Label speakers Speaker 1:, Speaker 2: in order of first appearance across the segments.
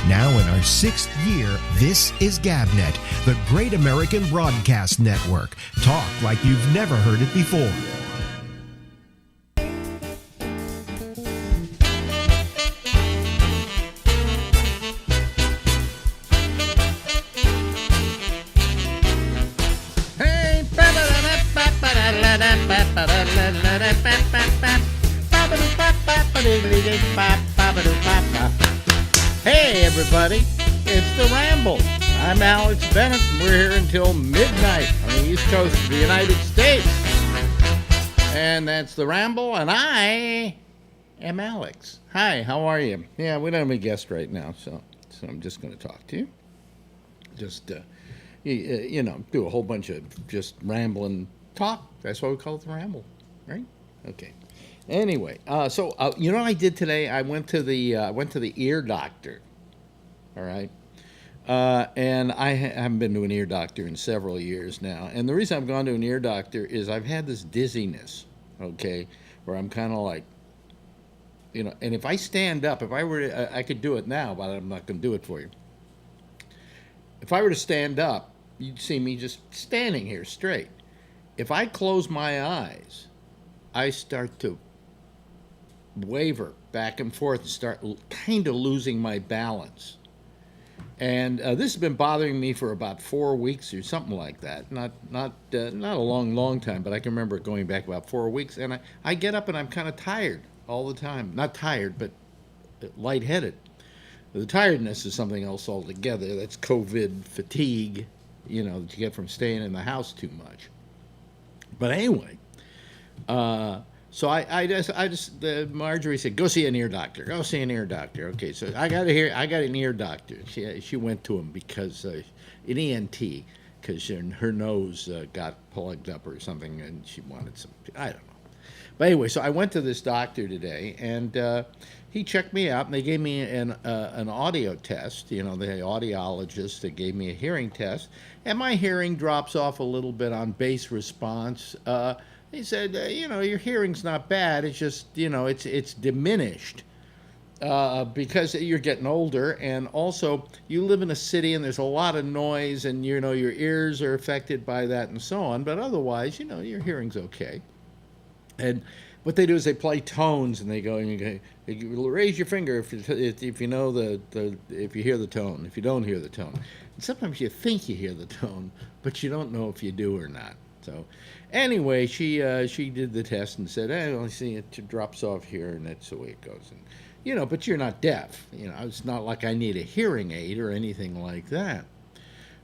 Speaker 1: Now in our 6th year, this is GabNet, the Great American Broadcast Network. Talk like you've never heard it before.
Speaker 2: Hey everybody, it's the Ramble. I'm Alex Bennett, and we're here until midnight on the East Coast of the United States. And that's the Ramble, and I am Alex. Hi, how are you? Yeah, we don't have a guest right now, so I'm just going to talk to you. Just, do a whole bunch of just rambling talk. That's why we call it the Ramble, right? Okay. Anyway, you know what I did today? I went to the ear doctor. All right, and I haven't been to an ear doctor in several years now. And the reason I've gone to an ear doctor is I've had this dizziness, okay, where I'm kind of like, and if I stand up, if I were, I could do it now, but I'm not going to do it for you. If I were to stand up, you'd see me just standing here straight. If I close my eyes, I start to waver back and forth and start kind of losing my balance. And this has been bothering me for about 4 weeks or something like that. Not a long time, but I can remember it going back about 4 weeks. And I get up and I'm kind of tired all the time. Not tired, but lightheaded. The tiredness is something else altogether. That's COVID fatigue, that you get from staying in the house too much. But anyway, so Marjorie said, go see an ear doctor. Go see an ear doctor. Okay, so I got an ear doctor. She went to him because an ENT, because her nose got plugged up or something, and she wanted some. I don't know. But anyway, so I went to this doctor today, and he checked me out, and they gave me an audio test. The audiologist, they gave me a hearing test, and my hearing drops off a little bit on bass response. He said, your hearing's not bad. It's just, it's diminished because you're getting older, and also you live in a city and there's a lot of noise, and your ears are affected by that and so on. But otherwise, your hearing's okay. And what they do is they play tones, and they go, raise your finger if you know if you hear the tone. If you don't hear the tone, and sometimes you think you hear the tone, but you don't know if you do or not. So, anyway, she did the test and said, I see it drops off here, and that's the way it goes. And but you're not deaf. It's not like I need a hearing aid or anything like that.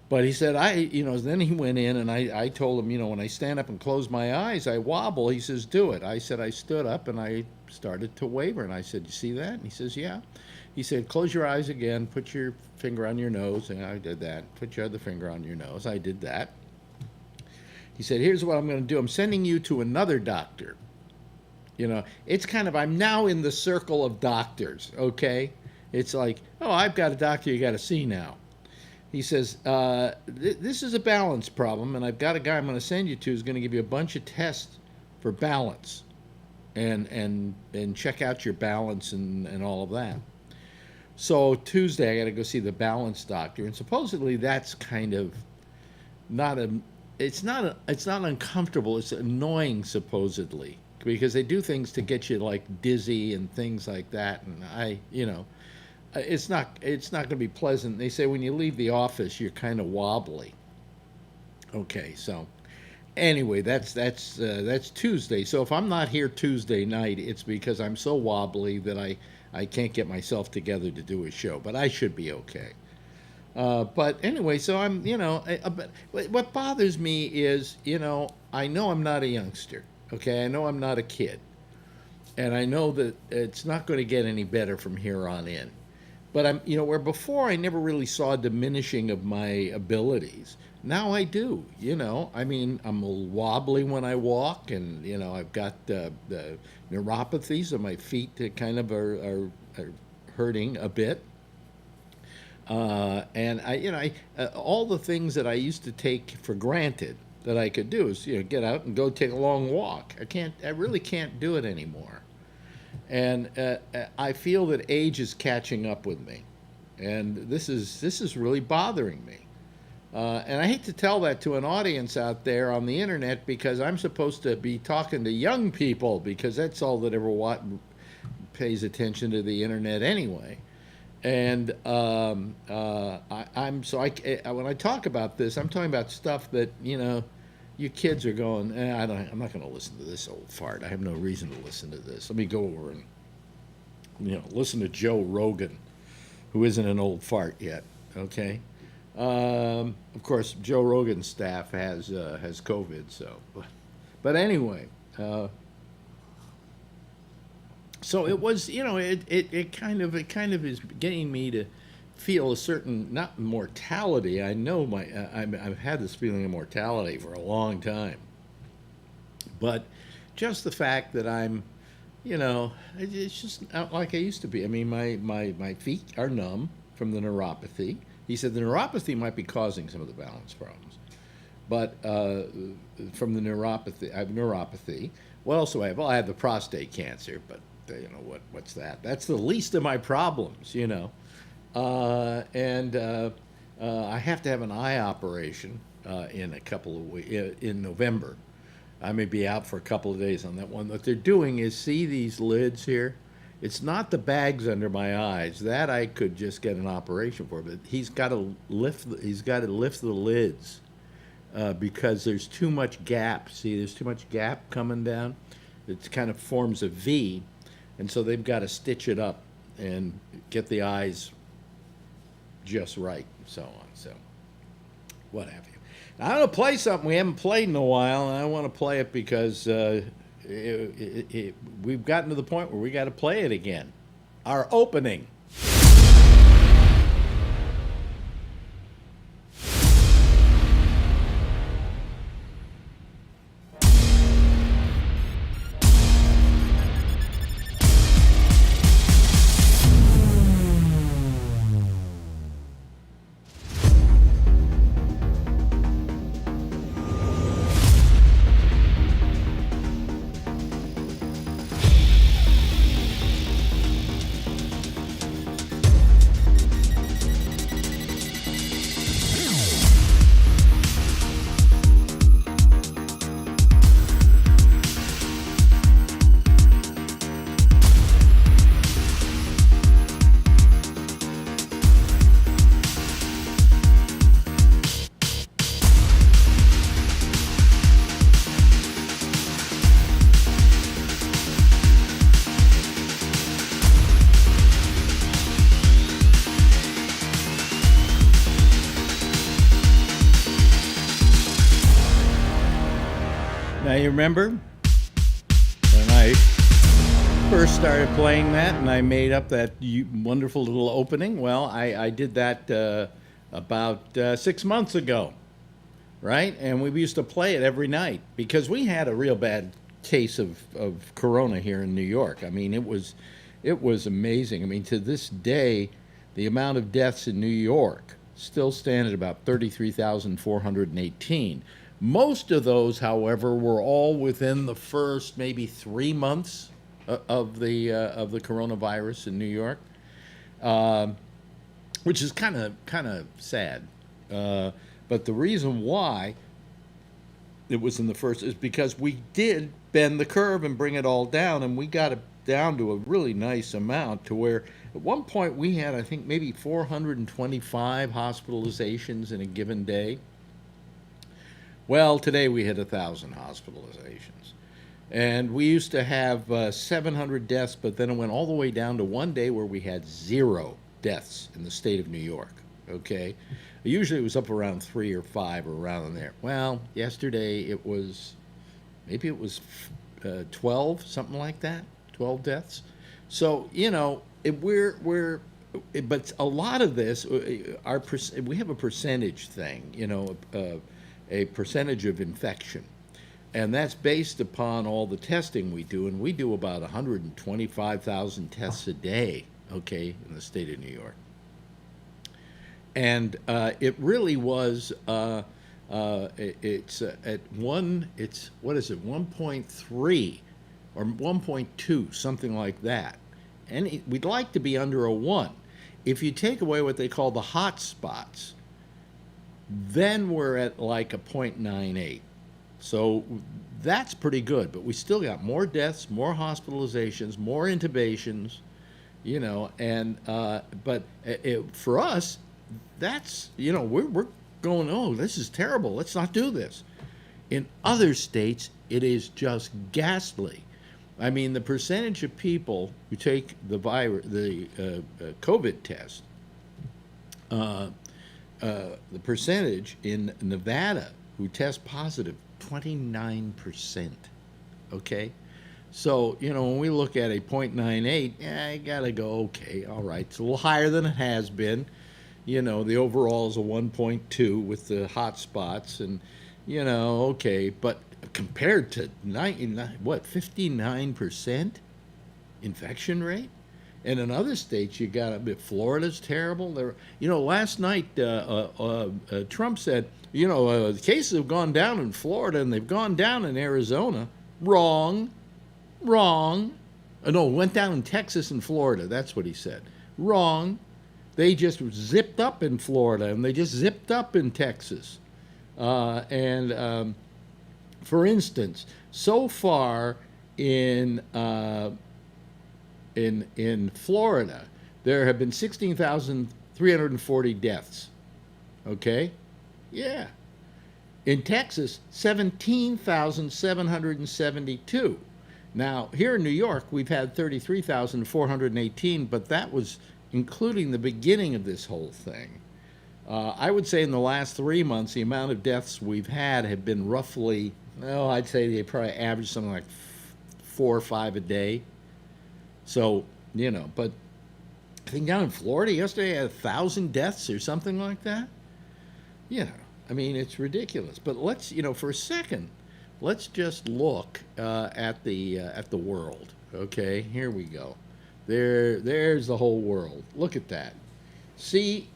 Speaker 2: But he said, then he went in, and I told him, when I stand up and close my eyes, I wobble. He says, do it. I said, I stood up, and I started to waver. And I said, you see that? And he says, yeah. He said, close your eyes again, put your finger on your nose. And I did that. Put your other finger on your nose. I did that. He said, here's what I'm going to do. I'm sending you to another doctor. It's kind of, I'm now in the circle of doctors, okay? It's like, I've got a doctor you got to see now. He says, this is a balance problem, and I've got a guy I'm going to send you to who's going to give you a bunch of tests for balance and check out your balance and all of that. So Tuesday, I got to go see the balance doctor, and supposedly that's kind of it's not uncomfortable. It's annoying, supposedly, because they do things to get you like dizzy and things like that. And it's not going to be pleasant. They say when you leave the office, you're kind of wobbly. Okay, so anyway, that's Tuesday. So if I'm not here Tuesday night, it's because I'm so wobbly that I can't get myself together to do a show. But I should be okay. But anyway, so I'm, but what bothers me is, I know I'm not a youngster, okay? I know I'm not a kid. And I know that it's not going to get any better from here on in. But I'm, where before I never really saw a diminishing of my abilities. Now I do, I'm a little wobbly when I walk, and, I've got the neuropathies of my feet that kind of are hurting a bit. And I all the things that I used to take for granted that I could do is, get out and go take a long walk. I really can't do it anymore. And I feel that age is catching up with me. and this is really bothering me. And I hate to tell that to an audience out there on the internet, because I'm supposed to be talking to young people, because that's all that ever pays attention to the internet anyway. And when I talk about this, I'm talking about stuff that, you kids are going, I'm not going to listen to this old fart. I have no reason to listen to this. Let me go over and listen to Joe Rogan, who isn't an old fart yet. Okay. Of course, Joe Rogan's staff has COVID. So, but anyway. So it was, it kind of is getting me to feel a certain, not mortality. I know I've had this feeling of mortality for a long time, but just the fact that I'm, it's just not like I used to be. I mean, my feet are numb from the neuropathy. He said the neuropathy might be causing some of the balance problems, but from the neuropathy, I have neuropathy. What else do I have? Well, I have the prostate cancer, but what's that? That's the least of my problems, and I have to have an eye operation in a couple of weeks, in November. I may be out for a couple of days on that one. What they're doing is, see these lids here? It's not the bags under my eyes. That I could just get an operation for, but he's got to lift the lids because there's too much gap. See, there's too much gap coming down. It kind of forms a V, and so they've got to stitch it up and get the eyes just right, and so on. So, what have you. Now, I'm going to play something we haven't played in a while, and I want to play it because we've gotten to the point where we got to play it again. Our opening. Now, you remember when I first started playing that and I made up that wonderful little opening? Well, I did that about 6 months ago, right? And we used to play it every night because we had a real bad case of corona here in New York. I mean, it was amazing. I mean, to this day, the amount of deaths in New York still stand at about 33,418. Most of those, however, were all within the first maybe 3 months of the coronavirus in New York, which is kind of sad. But the reason why it was in the first is because we did bend the curve and bring it all down, and we got it down to a really nice amount to where at one point we had, I think, maybe 425 hospitalizations in a given day. Well, today we hit 1,000 hospitalizations. And we used to have 700 deaths, but then it went all the way down to one day where we had 0 deaths in the state of New York, okay? Usually it was up around 3 or 5 or around there. Well, yesterday it was, maybe it was 12, something like that, 12 deaths. So, but a lot of this, we have a percentage thing, a percentage of infection. And that's based upon all the testing we do, and we do about 125,000 tests a day, okay, in the state of New York. And it really was, it's at 1.3 or 1.2, something like that. And we'd like to be under a 1. if you take away what they call the hot spots, then we're at like a 0.98. So that's pretty good, but we still got more deaths, more hospitalizations, more intubations, and but for us, that's, we're going, oh, this is terrible. Let's not do this. In other states, it is just ghastly. I mean, the percentage of people who take the COVID test, the percentage in Nevada who test positive, 29%. Okay? So, when we look at a 0.98, I gotta go, okay, all right. It's a little higher than it has been. The overall is a 1.2 with the hot spots, and, okay. But compared to 59% infection rate? And in other states, you got a bit. Florida's terrible. Last night, Trump said, the cases have gone down in Florida and they've gone down in Arizona. Wrong. No, went down in Texas and Florida. That's what he said. Wrong. They just zipped up in Florida and they just zipped up in Texas. For instance, so far in Florida, there have been 16,340 deaths. Okay? Yeah. In Texas, 17,772. Now, here in New York, we've had 33,418, but that was including the beginning of this whole thing. I would say in the last 3 months, the amount of deaths we've had have been roughly, I'd say they probably average something like 4 or 5 a day. So, but I think down in Florida yesterday, I had 1,000 deaths or something like that. I mean, it's ridiculous. But let's, for a second, let's just look at the world. Okay, here we go. There's the whole world. Look at that. See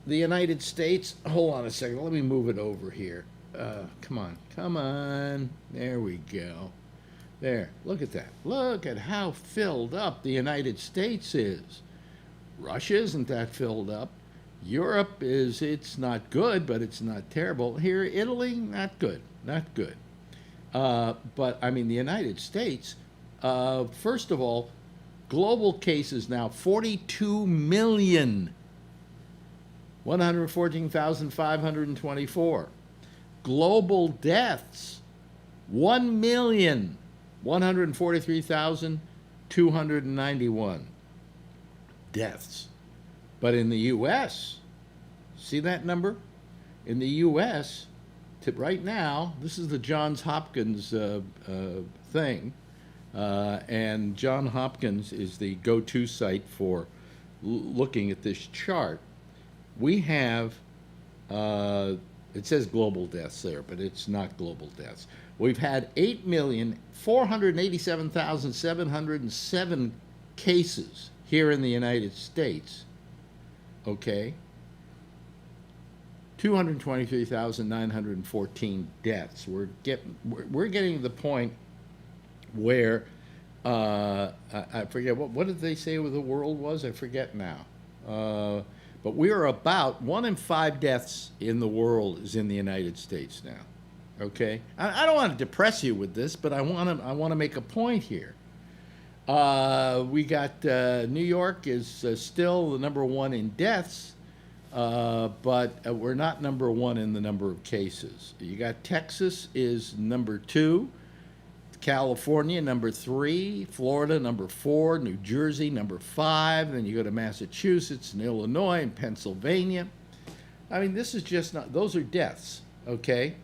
Speaker 2: the United States. Hold on a second. Let me move it over here. Come on. There we go. There. Look at that. Look at how filled up the United States is. Russia isn't that filled up. Europe it's not good, but it's not terrible. Here, Italy, not good. But, I mean, the United States, first of all, global cases now, 42,114,524. Global deaths, 1,143,291 deaths. But in the U.S., see that number? In the U.S., right now, this is the Johns Hopkins thing, and Johns Hopkins is the go-to site for looking at this chart. We have, it says global deaths there, but it's not global deaths. We've had 8,487,707 cases here in the United States. Okay, 223,914 deaths. We're getting to the point where I forget what did they say the world was? I forget now. But we are about 1 in 5 deaths in the world is in the United States now. Okay, I don't want to depress you with this, but I want to make a point here. We got New York is still the number 1 in deaths, but we're not number 1 in the number of cases. You got Texas is number 2, California number 3, Florida number 4, New Jersey number 5. Then you go to Massachusetts and Illinois and Pennsylvania. I mean, this is just not. Those are deaths. Okay,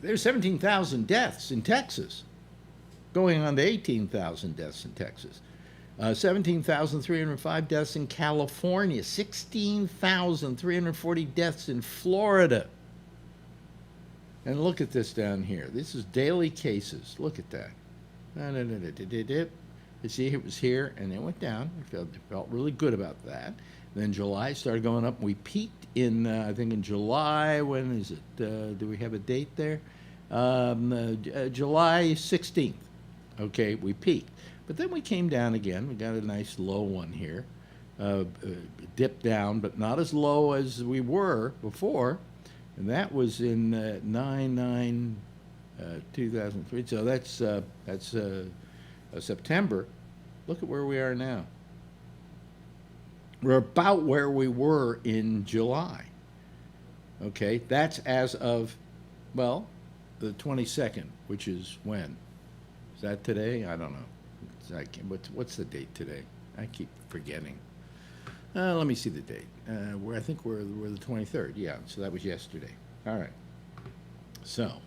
Speaker 2: there's 17,000 deaths in Texas, going on to 18,000 deaths in Texas. 17,305 deaths in California. 16,340 deaths in Florida. And look at this down here. This is daily cases. Look at that. You see, it was here, and it went down. It felt really good about that. And then July started going up. We peaked in, I think, in July. When is it? Do we have a date there? July 16th. Okay, we peaked. But then we came down again. We got a nice low one here. dipped down, but not as low as we were before, and that was in 2003. So that's September. Look at where we are now. We're about where we were in July. Okay, that's as of, well, the 22nd, which is when? Is that today? I don't know. What's the date today? I keep forgetting. Let me see the date. I think we're the 23rd. Yeah, so that was yesterday. All right. So,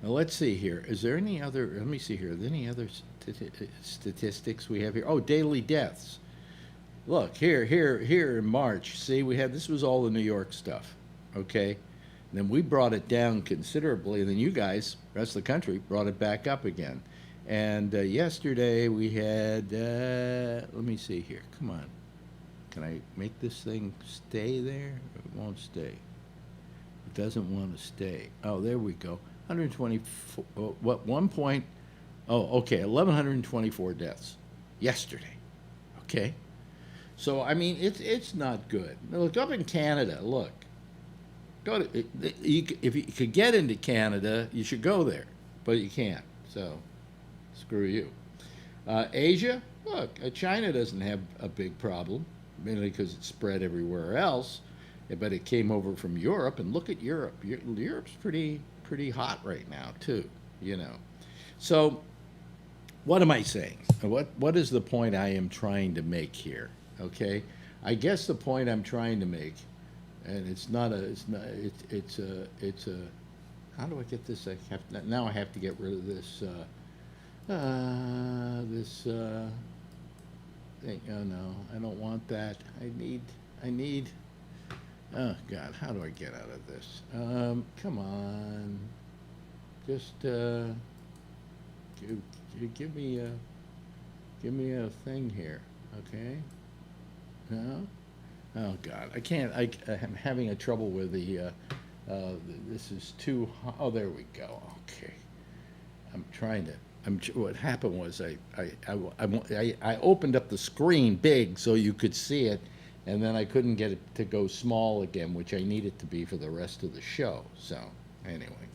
Speaker 2: now let's see here. Is there any other? Let me see here. Are there any other statistics we have here? Oh, daily deaths. Look here in March. See, this was all the New York stuff. Okay, and then we brought it down considerably, and then you guys, rest of the country, brought it back up again. And yesterday we had. Let me see here. Come on. Can I make this thing stay there? It won't stay. It doesn't want to stay. Oh, there we go. 124. What? 1 point. Oh, okay. 1,124 deaths yesterday. Okay. So I mean, it's not good. Now, look up in Canada. Look. Go to. If you could get into Canada, you should go there, but you can't. So, screw you. Asia. Look, China doesn't have a big problem. Mainly because it's spread everywhere else, but it came over from Europe. And look at Europe. Europe's pretty hot right now too. So what am I saying? What is the point I am trying to make here? Okay, I guess the point I'm trying to make, and it's a. How do I get this? Now I have to get rid of this. Thing. Oh no, I don't want that. I need. Oh God, how do I get out of this? Come on, just give me a thing here, okay? No. Oh God, I can't. I'm having a trouble with the. This is too. Oh, there we go. Okay, I'm trying to. What happened was I opened up the screen big so you could see it, and then I couldn't get it to go small again, which I need it to be for the rest of the show. So anyway,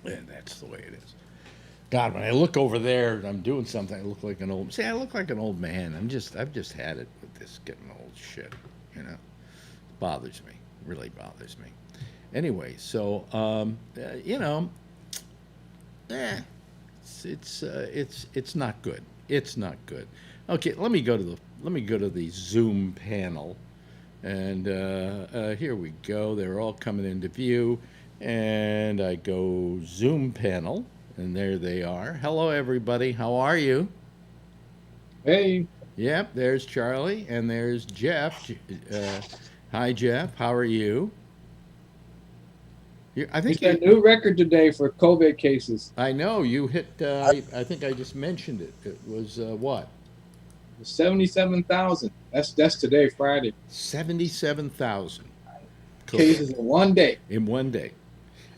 Speaker 2: and that's the way it is. God, when I look over there, I'm doing something. I look like an old. See, I look like an old man. I've just had it with this getting old shit. It bothers me. Really bothers me. Anyway, so It's not good. It's not good. Okay, let me go to the Zoom panel, and here we go. They're all coming into view, and I go Zoom panel, and there they are. Hello, everybody. How are you?
Speaker 3: Hey.
Speaker 2: Yep. There's Charlie, and there's Jeff. Hi, Jeff. How are you? I think
Speaker 3: it's a new record today for COVID cases.
Speaker 2: I know you hit. I think I just mentioned it. It was what?
Speaker 3: 77,000. That's today, Friday.
Speaker 2: 77,000
Speaker 3: cases in one day.
Speaker 2: In one day,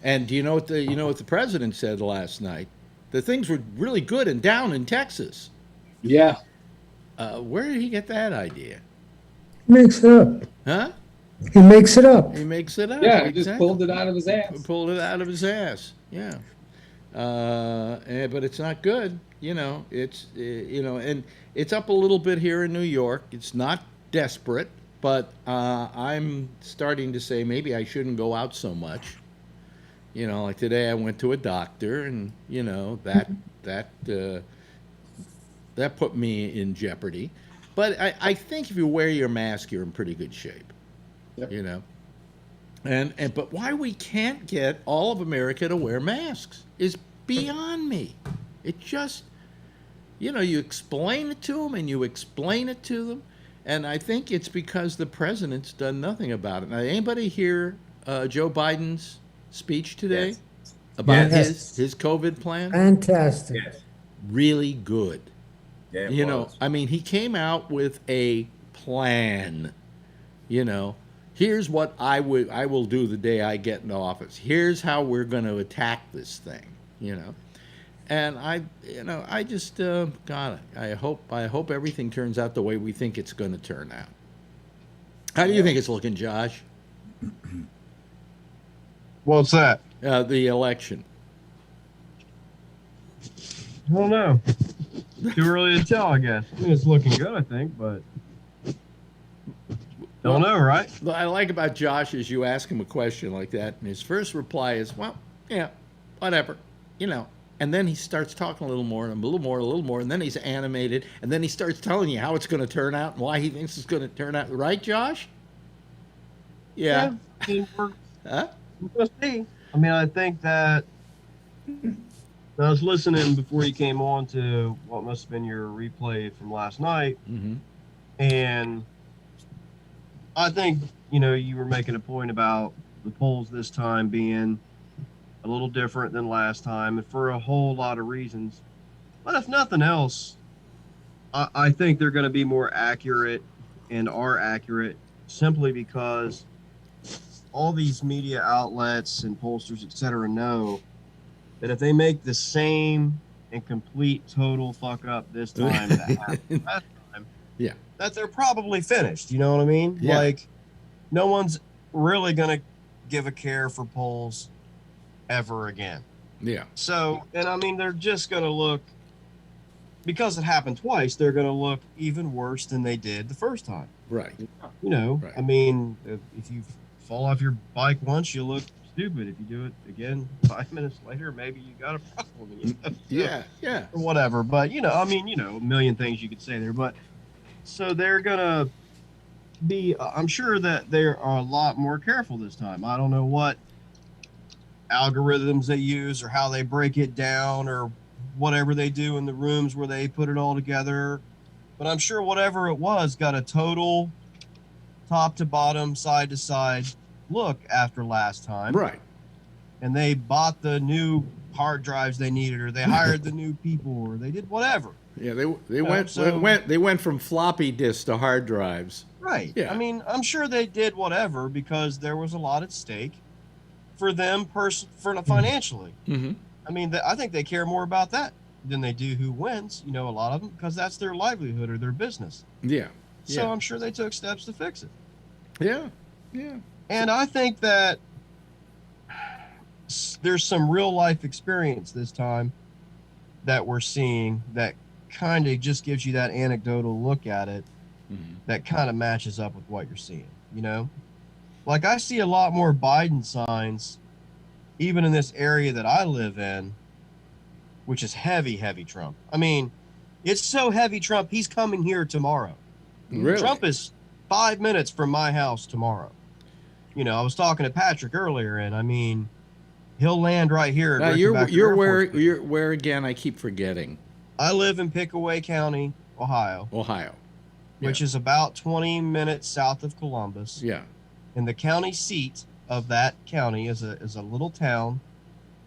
Speaker 2: and do you know what the president said last night? The things were really good and down in Texas.
Speaker 3: Yeah.
Speaker 2: Where did he get that idea?
Speaker 4: Makes it up.
Speaker 2: Huh?
Speaker 4: He makes it up.
Speaker 2: He makes it up.
Speaker 3: Yeah, he just pulled it out of his ass.
Speaker 2: Pulled it out of his ass. Yeah. But it's not good. It's and it's up a little bit here in New York. It's not desperate, but I'm starting to say maybe I shouldn't go out so much. Like today I went to a doctor, and that put me in jeopardy. But I think if you wear your mask, you're in pretty good shape.
Speaker 3: Yep.
Speaker 2: But why we can't get all of America to wear masks is beyond me. It just, you explain it to them and you explain it to them, and I think it's because the president's done nothing about it. Now, anybody hear Joe Biden's speech today?
Speaker 3: Yes.
Speaker 2: About
Speaker 4: Yes.
Speaker 2: his COVID plan?
Speaker 4: Fantastic.
Speaker 3: Yes.
Speaker 2: Really good.
Speaker 3: Yeah,
Speaker 2: I mean, he came out with a plan. Here's what I will do the day I get into office. Here's how we're going to attack this thing. And I just, God, I hope everything turns out the way we think it's going to turn out. How do you think it's looking, Josh?
Speaker 5: What's that?
Speaker 2: The election.
Speaker 5: I don't know. Too early to tell, I guess. I mean, it's looking good, I think, but don't know, right?
Speaker 2: What I like about Josh is you ask him a question like that, and his first reply is, well, yeah, whatever, And then he starts talking a little more, and a little more, and then he's animated, and then he starts telling you how it's going to turn out and why he thinks it's going to turn out. Right, Josh? Yeah. Huh?
Speaker 5: We'll see. I mean, I think that I was listening before you came on to what must have been your replay from last night, and I think, you were making a point about the polls this time being a little different than last time, and for a whole lot of reasons. But if nothing else, I think they're going to be more accurate and are accurate simply because all these media outlets and pollsters, et cetera, know that if they make the same and complete total fuck up this time that happened last time, that they're probably finished. You know what I mean?
Speaker 2: Yeah.
Speaker 5: Like, no one's really going to give a care for polls ever again.
Speaker 2: Yeah.
Speaker 5: So, and I mean, they're just going to look, because it happened twice, they're going to look even worse than they did the first time.
Speaker 2: Right.
Speaker 5: Right. I mean, if you fall off your bike once, you look stupid. If you do it again 5 minutes later, maybe you got a problem.
Speaker 2: Yeah.
Speaker 5: Or whatever. But, I mean, a million things you could say there. But so they're going to be, I'm sure that they are a lot more careful this time. I don't know what algorithms they use or how they break it down or whatever they do in the rooms where they put it all together. But I'm sure whatever it was got a total top to bottom, side to side look after last time.
Speaker 2: Right.
Speaker 5: And they bought the new hard drives they needed, or they hired the new people, or they did whatever.
Speaker 2: Yeah, they went from floppy disks to hard drives.
Speaker 5: Right.
Speaker 2: Yeah.
Speaker 5: I mean, I'm sure they did whatever because there was a lot at stake for them financially. I mean, I think they care more about that than they do who wins, a lot of them, because that's their livelihood or their business.
Speaker 2: Yeah.
Speaker 5: So I'm sure they took steps to fix it.
Speaker 2: Yeah.
Speaker 5: And I think that there's some real life experience this time that we're seeing that kind of just gives you that anecdotal look at it that kind of matches up with what you're seeing, Like, I see a lot more Biden signs, even in this area that I live in, which is heavy, heavy Trump. I mean, it's so heavy Trump, he's coming here tomorrow.
Speaker 2: Really?
Speaker 5: Trump is 5 minutes from my house tomorrow. I was talking to Patrick earlier, and I mean, he'll land right here.
Speaker 2: Now, you're where again? I keep forgetting.
Speaker 5: I live in Pickaway County, Ohio. Which is about 20 minutes south of Columbus.
Speaker 2: Yeah.
Speaker 5: And the county seat of that county is a little town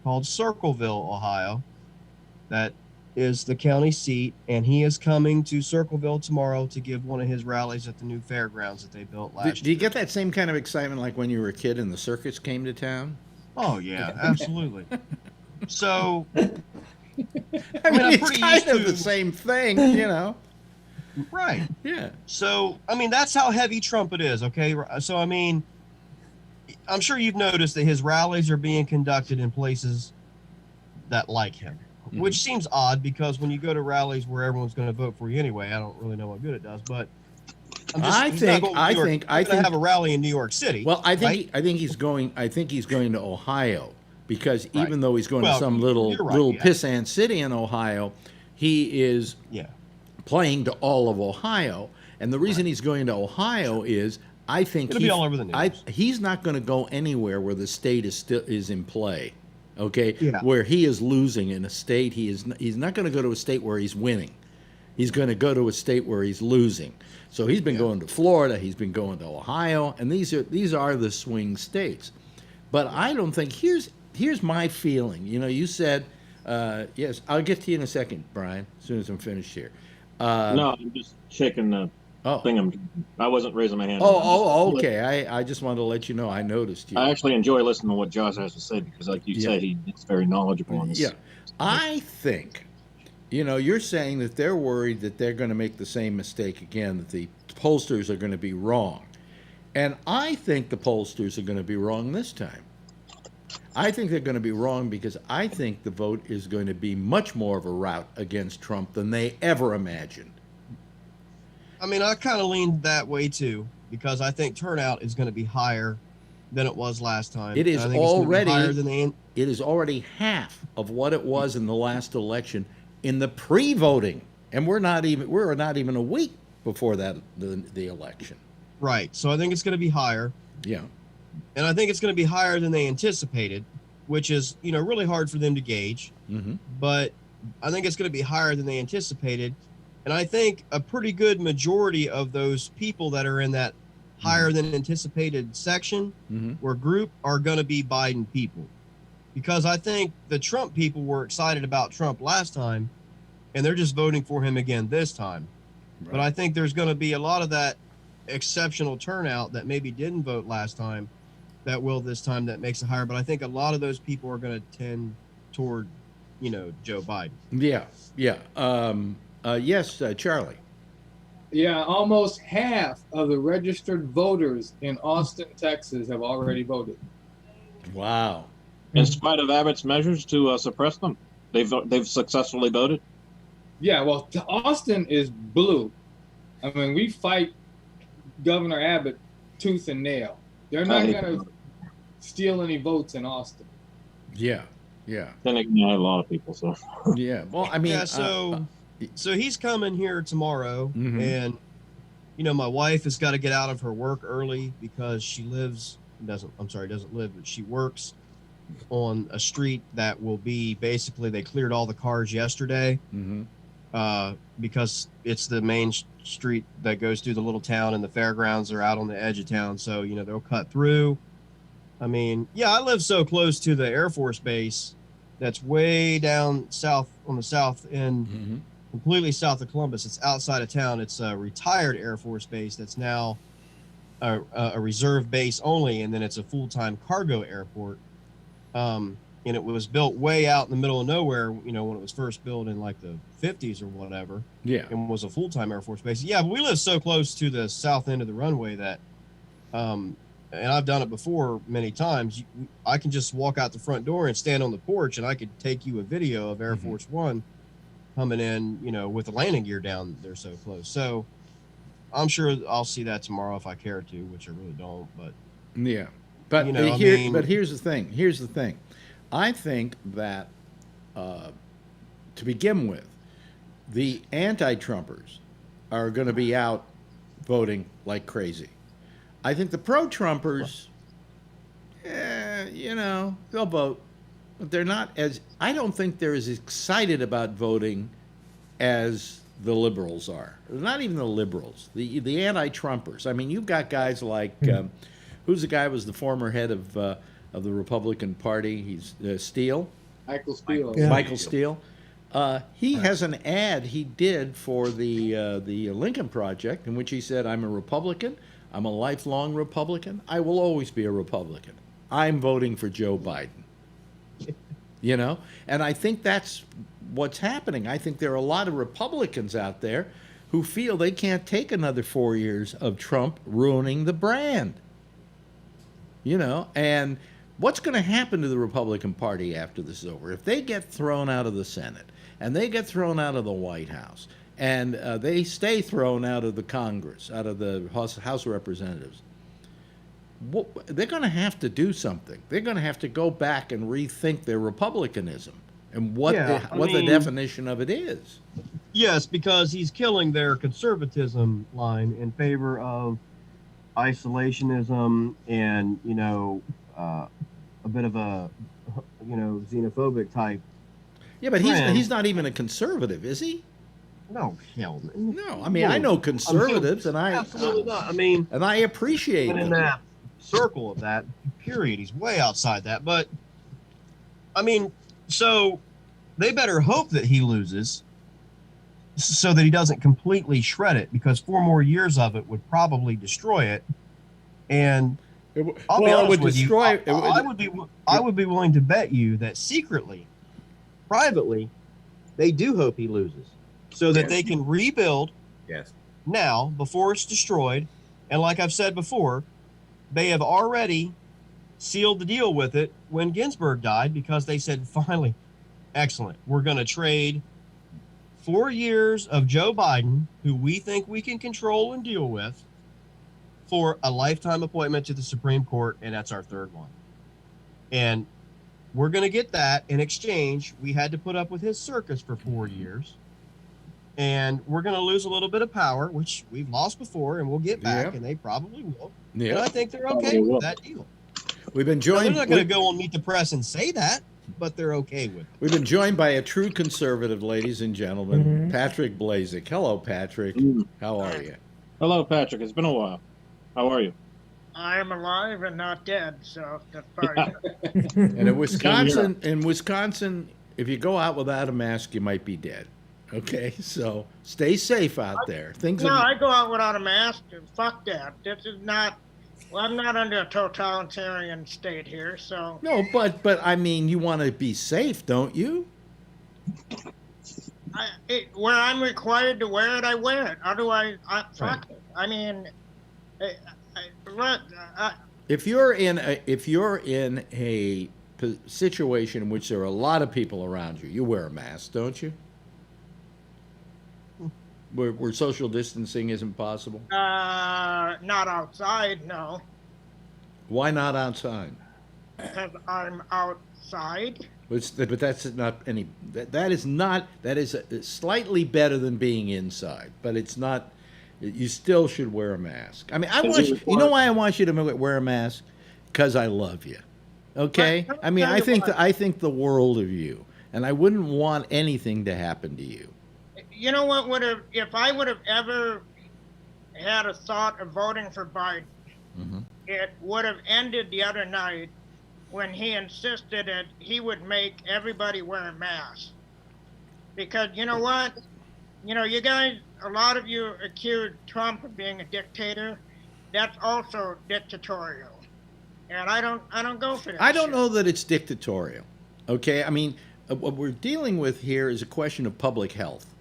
Speaker 5: called Circleville, Ohio. That is the county seat, and he is coming to Circleville tomorrow to give one of his rallies at the new fairgrounds that they built last year.
Speaker 2: Do you get that same kind of excitement like when you were a kid and the circus came to town?
Speaker 5: Oh, yeah, absolutely. So,
Speaker 2: I mean, it's kind of the same thing,
Speaker 5: Right.
Speaker 2: Yeah.
Speaker 5: So, I mean, that's how heavy Trump it is, okay? So, I mean, I'm sure you've noticed that his rallies are being conducted in places that like him, which seems odd because when you go to rallies where everyone's going to vote for you anyway, I don't really know what good it does, but
Speaker 2: I think
Speaker 5: have a rally in New York City.
Speaker 2: Well, I think he's going to Ohio because even though he's going to some little pissant city in Ohio, he is playing to all of Ohio. And the reason he's going to Ohio is I think
Speaker 5: it'll be all over the news.
Speaker 2: He's not going to go anywhere where the state is in play. Okay,
Speaker 5: Yeah.
Speaker 2: Where he is losing in a state, he's not going to go to a state where he's winning. He's going to go to a state where he's losing. So he's been going to Florida, he's been going to Ohio, and these are the swing states. But I don't think here's my feeling. You said yes. I'll get to you in a second, Brian. As soon as I'm finished here.
Speaker 6: No, I'm just checking the thing. I wasn't raising my hand.
Speaker 2: Okay. I just wanted to let you know I noticed you.
Speaker 6: I actually enjoy listening to what Josh has to say because, like you say, he's very knowledgeable on this.
Speaker 2: Yeah. I think, you're saying that they're worried that they're going to make the same mistake again, that the pollsters are going to be wrong. And I think the pollsters are going to be wrong this time. I think they're going to be wrong because I think the vote is going to be much more of a rout against Trump than they ever imagined.
Speaker 5: I mean, I kind of leaned that way too, because I think turnout is going to be higher than it was last time.
Speaker 2: It is already half of what it was in the last election in the pre-voting, and we're not even a week before that the election.
Speaker 5: Right. So I think it's going to be higher.
Speaker 2: Yeah.
Speaker 5: And I think it's going to be higher than they anticipated, which is, really hard for them to gauge.
Speaker 2: Mm-hmm.
Speaker 5: But I think it's going to be higher than they anticipated. And I think a pretty good majority of those people that are in that higher than anticipated section or group are going to be Biden people. Because I think the Trump people were excited about Trump last time, and they're just voting for him again this time. Right. But I think there's going to be a lot of that exceptional turnout that maybe didn't vote last time that will this time, that makes it higher. But I think a lot of those people are going to tend toward, Joe Biden.
Speaker 2: Yeah. Yes, Charlie.
Speaker 3: Yeah, almost half of the registered voters in Austin, Texas have already voted.
Speaker 2: Wow.
Speaker 6: In spite of Abbott's measures to suppress them, they've successfully voted.
Speaker 3: Yeah, well, Austin is blue. I mean, we fight Governor Abbott tooth and nail. They're not going to steal any votes in Austin.
Speaker 2: Yeah.
Speaker 6: Then again, a lot of people. So
Speaker 2: yeah. Well, I mean,
Speaker 5: yeah. So he's coming here tomorrow, and my wife has got to get out of her work early because she doesn't live, but she works on a street that will be basically, they cleared all the cars yesterday because it's the main street that goes through the little town, and the fairgrounds are out on the edge of town. So, they'll cut through. I mean, yeah, I live so close to the Air Force Base that's way down south on the south end, completely south of Columbus. It's outside of town. It's a retired Air Force Base that's now a reserve base only, and then it's a full-time cargo airport. And it was built way out in the middle of nowhere, when it was first built in like the 50s or whatever.
Speaker 2: Yeah.
Speaker 5: And was a full-time Air Force Base. Yeah, but we live so close to the south end of the runway that, and I've done it before many times, I can just walk out the front door and stand on the porch, and I could take you a video of Air Force One coming in, with the landing gear down there so close. So I'm sure I'll see that tomorrow if I care to, which I really don't. But
Speaker 2: yeah. But but here's the thing. I think that to begin with, the anti-Trumpers are going to be out voting like crazy. I think the pro-Trumpers, they'll vote, but they're not as. I don't think they're as excited about voting as the liberals are. Not even the liberals, the anti-Trumpers. I mean, you've got guys like. Who's the guy who was the former head of the Republican Party? He's Steele.
Speaker 3: Michael Steele.
Speaker 4: Yeah.
Speaker 2: Michael Steele. He has an ad he did for the Lincoln Project in which he said, "I'm a Republican. I'm a lifelong Republican. I will always be a Republican. I'm voting for Joe Biden." And I think that's what's happening. I think there are a lot of Republicans out there who feel they can't take another 4 years of Trump ruining the brand. And what's going to happen to the Republican Party after this is over? If they get thrown out of the Senate and they get thrown out of the White House and they stay thrown out of the Congress, out of the House of Representatives, they're going to have to do something. They're going to have to go back and rethink their republicanism and what the definition of it is.
Speaker 5: Yes, because he's killing their conservatism line in favor of isolationism and a bit of a xenophobic type.
Speaker 2: Yeah, but he's not even a conservative, is he?
Speaker 5: No, hell
Speaker 2: no. I mean, I know conservatives, and I
Speaker 5: absolutely not. I mean,
Speaker 2: and I appreciate
Speaker 5: in that circle of that period. He's way outside that, but I mean, so they better hope that he loses, so that he doesn't completely shred it, because 4 more years of it would probably destroy it. And I'll be honest with you, I would be willing to bet you that secretly, privately, they do hope he loses, so that they can rebuild now before it's destroyed. And like I've said before, they have already sealed the deal with it when Ginsburg died, because they said, finally, excellent, we're going to trade 4 years of Joe Biden, who we think we can control and deal with, for a lifetime appointment to the Supreme Court, and that's our third one. And we're going to get that. In exchange, we had to put up with his circus for 4 years, and we're going to lose a little bit of power, which we've lost before, and we'll get back, and they probably will. And I think they're okay with that deal.
Speaker 2: We've been joined.
Speaker 5: Now, they're not going to go on Meet the Press and say that, but they're okay with it.
Speaker 2: We've been joined by a true conservative, ladies and gentlemen, Patrick Blazik. Hello, Patrick. How are you?
Speaker 6: Hello, Patrick. It's been a while. How are you?
Speaker 7: I'm alive and not dead, so that's fine.
Speaker 2: And in Wisconsin, if you go out without a mask, you might be dead. Okay, so stay safe out there.
Speaker 7: I go out without a mask. Fuck that. This is not. Well, I'm not under a totalitarian state here, so.
Speaker 2: No, but I mean, you want to be safe, don't you?
Speaker 7: Where I'm required to wear it, I wear it. Otherwise, fuck it. I mean,
Speaker 2: if you're in a situation in which there are a lot of people around you, you wear a mask, don't you? Where social distancing isn't possible?
Speaker 7: Not outside, no.
Speaker 2: Why not outside?
Speaker 7: Because I'm outside.
Speaker 2: But that's not any. That is slightly better than being inside, but it's not. You still should wear a mask. I mean, you know why I want you to wear a mask? Because I love you. Okay? I mean, I think the world of you, and I wouldn't want anything to happen to you.
Speaker 7: You know what would have, if I would have ever had a thought of voting for Biden, it would have ended the other night when he insisted that he would make everybody wear a mask. Because you know what? You know, you guys, a lot of you accuse Trump of being a dictator. That's also dictatorial. And I don't go for that.
Speaker 2: I don't know that it's dictatorial. Okay? I mean, what we're dealing with here is a question of public health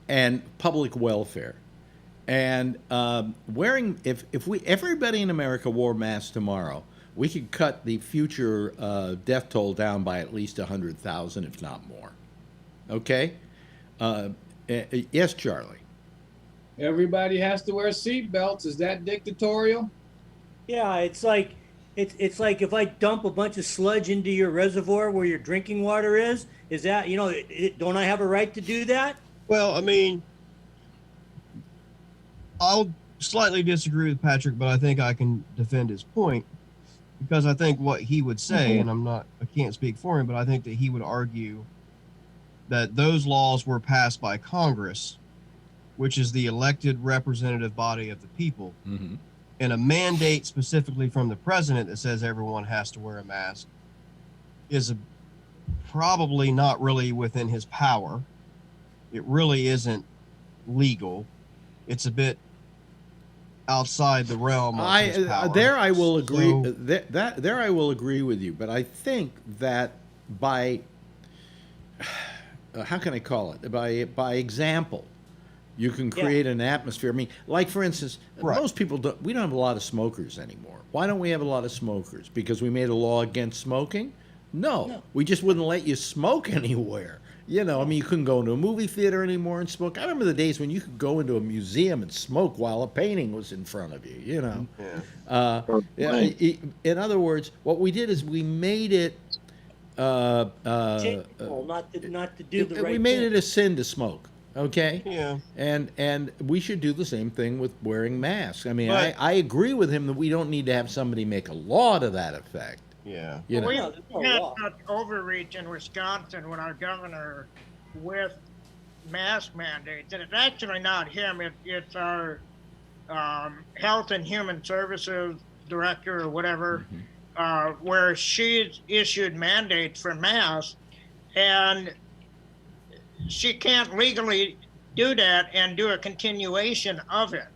Speaker 2: and public welfare. And if everybody in America wore masks tomorrow, we could cut the future death toll down by at least 100,000, if not more. Okay? Yes, Charlie.
Speaker 3: Everybody has to wear seatbelts. Is that dictatorial?
Speaker 8: Yeah, it's like if I dump a bunch of sludge into your reservoir where your drinking water is that, you know, don't I have a right to do that?
Speaker 5: Well, I mean, I'll slightly disagree with Patrick, but I think I can defend his point, because I think what he would say, and I can't speak for him, but I think that he would argue that those laws were passed by Congress, which is the elected representative body of the people, and a mandate specifically from the president that says everyone has to wear a mask is probably not really within his power. It really isn't legal. It's a bit outside the realm of his power.
Speaker 2: There I will agree. There I will agree with you. But I think that by how can I call it? By example, you can create an atmosphere. I mean, like for instance, most people we don't have a lot of smokers anymore. Why don't we have a lot of smokers? Because we made a law against smoking? No. We just wouldn't let you smoke anywhere. You know, I mean, you couldn't go into a movie theater anymore and smoke. I remember the days when you could go into a museum and smoke while a painting was in front of you, you know. In other words, what we did is we made it
Speaker 8: not to do the right
Speaker 2: we made
Speaker 8: thing.
Speaker 2: it a sin to smoke, okay?
Speaker 5: Yeah.
Speaker 2: And we should do the same thing with wearing masks. I mean, I agree with him that we don't need to have somebody make a law to that effect.
Speaker 5: Yeah.
Speaker 2: You know?
Speaker 7: We had such overreach in Wisconsin with our governor with mask mandates, and it's actually not him. It's our Health and Human Services director or whatever, where she's issued mandates for masks, and she can't legally do that and do a continuation of it.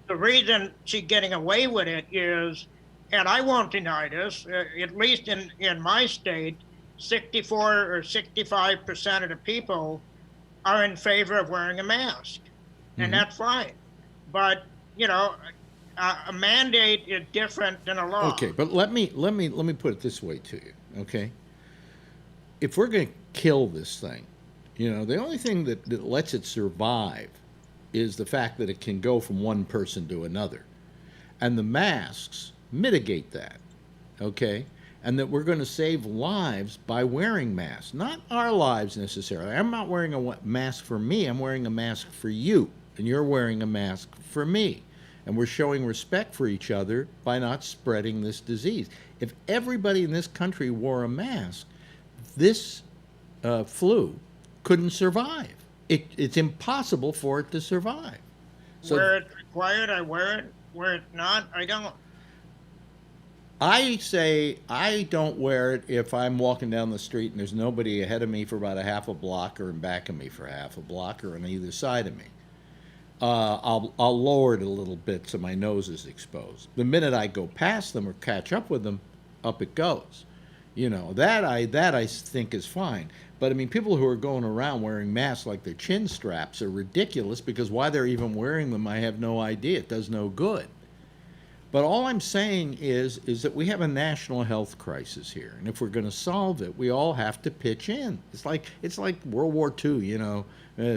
Speaker 7: The reason she's getting away with it is, and I won't deny this, at least in my state, 64 or 65% of the people are in favor of wearing a mask, and that's fine. But a mandate is different than a law.
Speaker 2: Okay, but let me put it this way to you. Okay, if we're going to kill this thing, the only thing that lets it survive is the fact that it can go from one person to another, and the masks mitigate that. Okay. And that we're going to save lives by wearing masks. Not our lives necessarily. I'm not wearing a mask for me. I'm wearing a mask for you. And you're wearing a mask for me. And we're showing respect for each other by not spreading this disease. If everybody in this country wore a mask, this flu couldn't survive. It's impossible for it to survive. So,
Speaker 7: where it's required, I wear it. Where it's not, I don't.
Speaker 2: I say I don't wear it if I'm walking down the street and there's nobody ahead of me for about a half a block or in back of me for half a block or on either side of me. I'll lower it a little bit so my nose is exposed. The minute I go past them or catch up with them, up it goes. That I think is fine. But I mean, people who are going around wearing masks like their chin straps are ridiculous, because why they're even wearing them, I have no idea. It does no good. But all I'm saying is that we have a national health crisis here, and if we're going to solve it, we all have to pitch in. It's like World War II,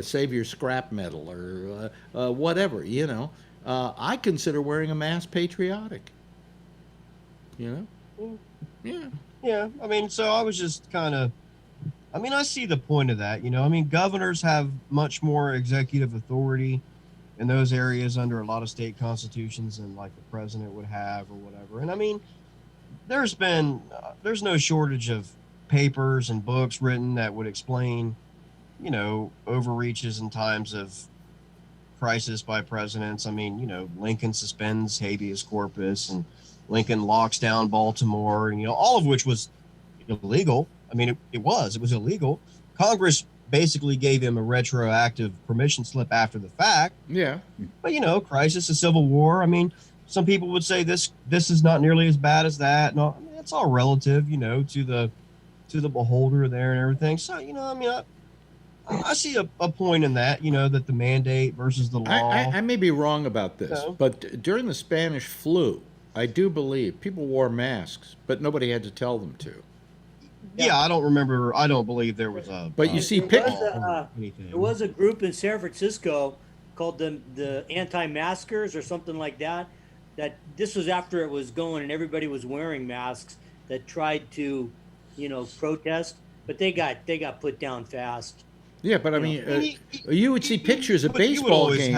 Speaker 2: save your scrap metal or whatever. I consider wearing a mask patriotic. Yeah.
Speaker 5: Yeah, I mean, so I was just kind of, I see the point of that. Governors have much more executive authority in those areas under a lot of state constitutions than like the president would have or whatever. And there's no shortage of papers and books written that would explain, overreaches in times of crisis by presidents. Lincoln suspends habeas corpus, and Lincoln locks down Baltimore, and, all of which was illegal. It was illegal. Congress basically gave him a retroactive permission slip after the fact.
Speaker 2: Yeah.
Speaker 5: But crisis, a civil war. Some people would say this is not nearly as bad as that. No, it's all relative, to the beholder there and everything. So, I see a point in that, that the mandate versus the law.
Speaker 2: I may be wrong about this, but during the Spanish flu, I do believe people wore masks, but nobody had to tell them to.
Speaker 5: Yeah, I don't believe there was a.
Speaker 2: But you see,
Speaker 8: there was a group in San Francisco called the anti-maskers or something like that. That this was after it was going and everybody was wearing masks, that tried to, protest, but they got put down fast.
Speaker 2: Yeah, but you would see pictures of baseball games.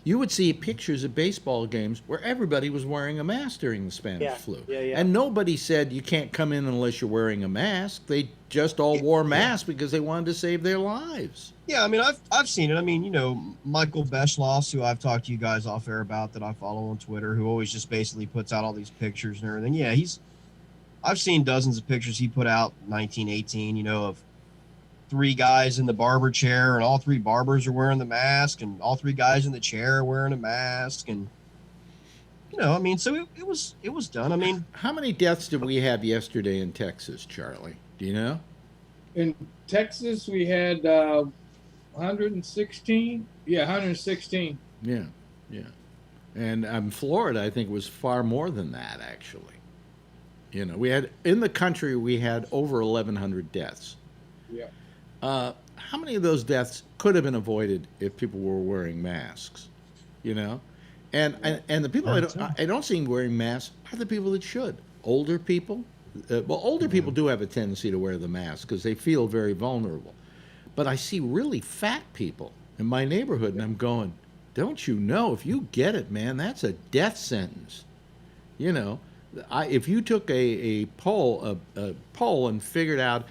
Speaker 2: You would see pictures of baseball games where everybody was wearing a mask during the Spanish flu.
Speaker 8: Yeah.
Speaker 2: And nobody said you can't come in unless you're wearing a mask. They just all wore masks because they wanted to save their lives.
Speaker 5: Yeah, I've seen it. Michael Beschloss, who I've talked to you guys off air about, that I follow on Twitter, who always just basically puts out all these pictures and everything. Yeah, I've seen dozens of pictures he put out in 1918, of 3 guys in the barber chair, and all 3 barbers are wearing the mask, and all 3 guys in the chair are wearing a mask, and so it was done.
Speaker 2: How many deaths did we have yesterday in Texas, Charlie? Do you know?
Speaker 3: In Texas, we had 116. Yeah, 116.
Speaker 2: Yeah. And Florida, I think, was far more than that, actually. We had in the country we had over 1,100 deaths.
Speaker 3: Yeah.
Speaker 2: How many of those deaths could have been avoided if people were wearing masks? And the people I don't see wearing masks are the people that should. Older people. Older people do have a tendency to wear the mask because they feel very vulnerable. But I see really fat people in my neighborhood, and I'm going, don't you know? If you get it, man, that's a death sentence. If you took a poll and figured out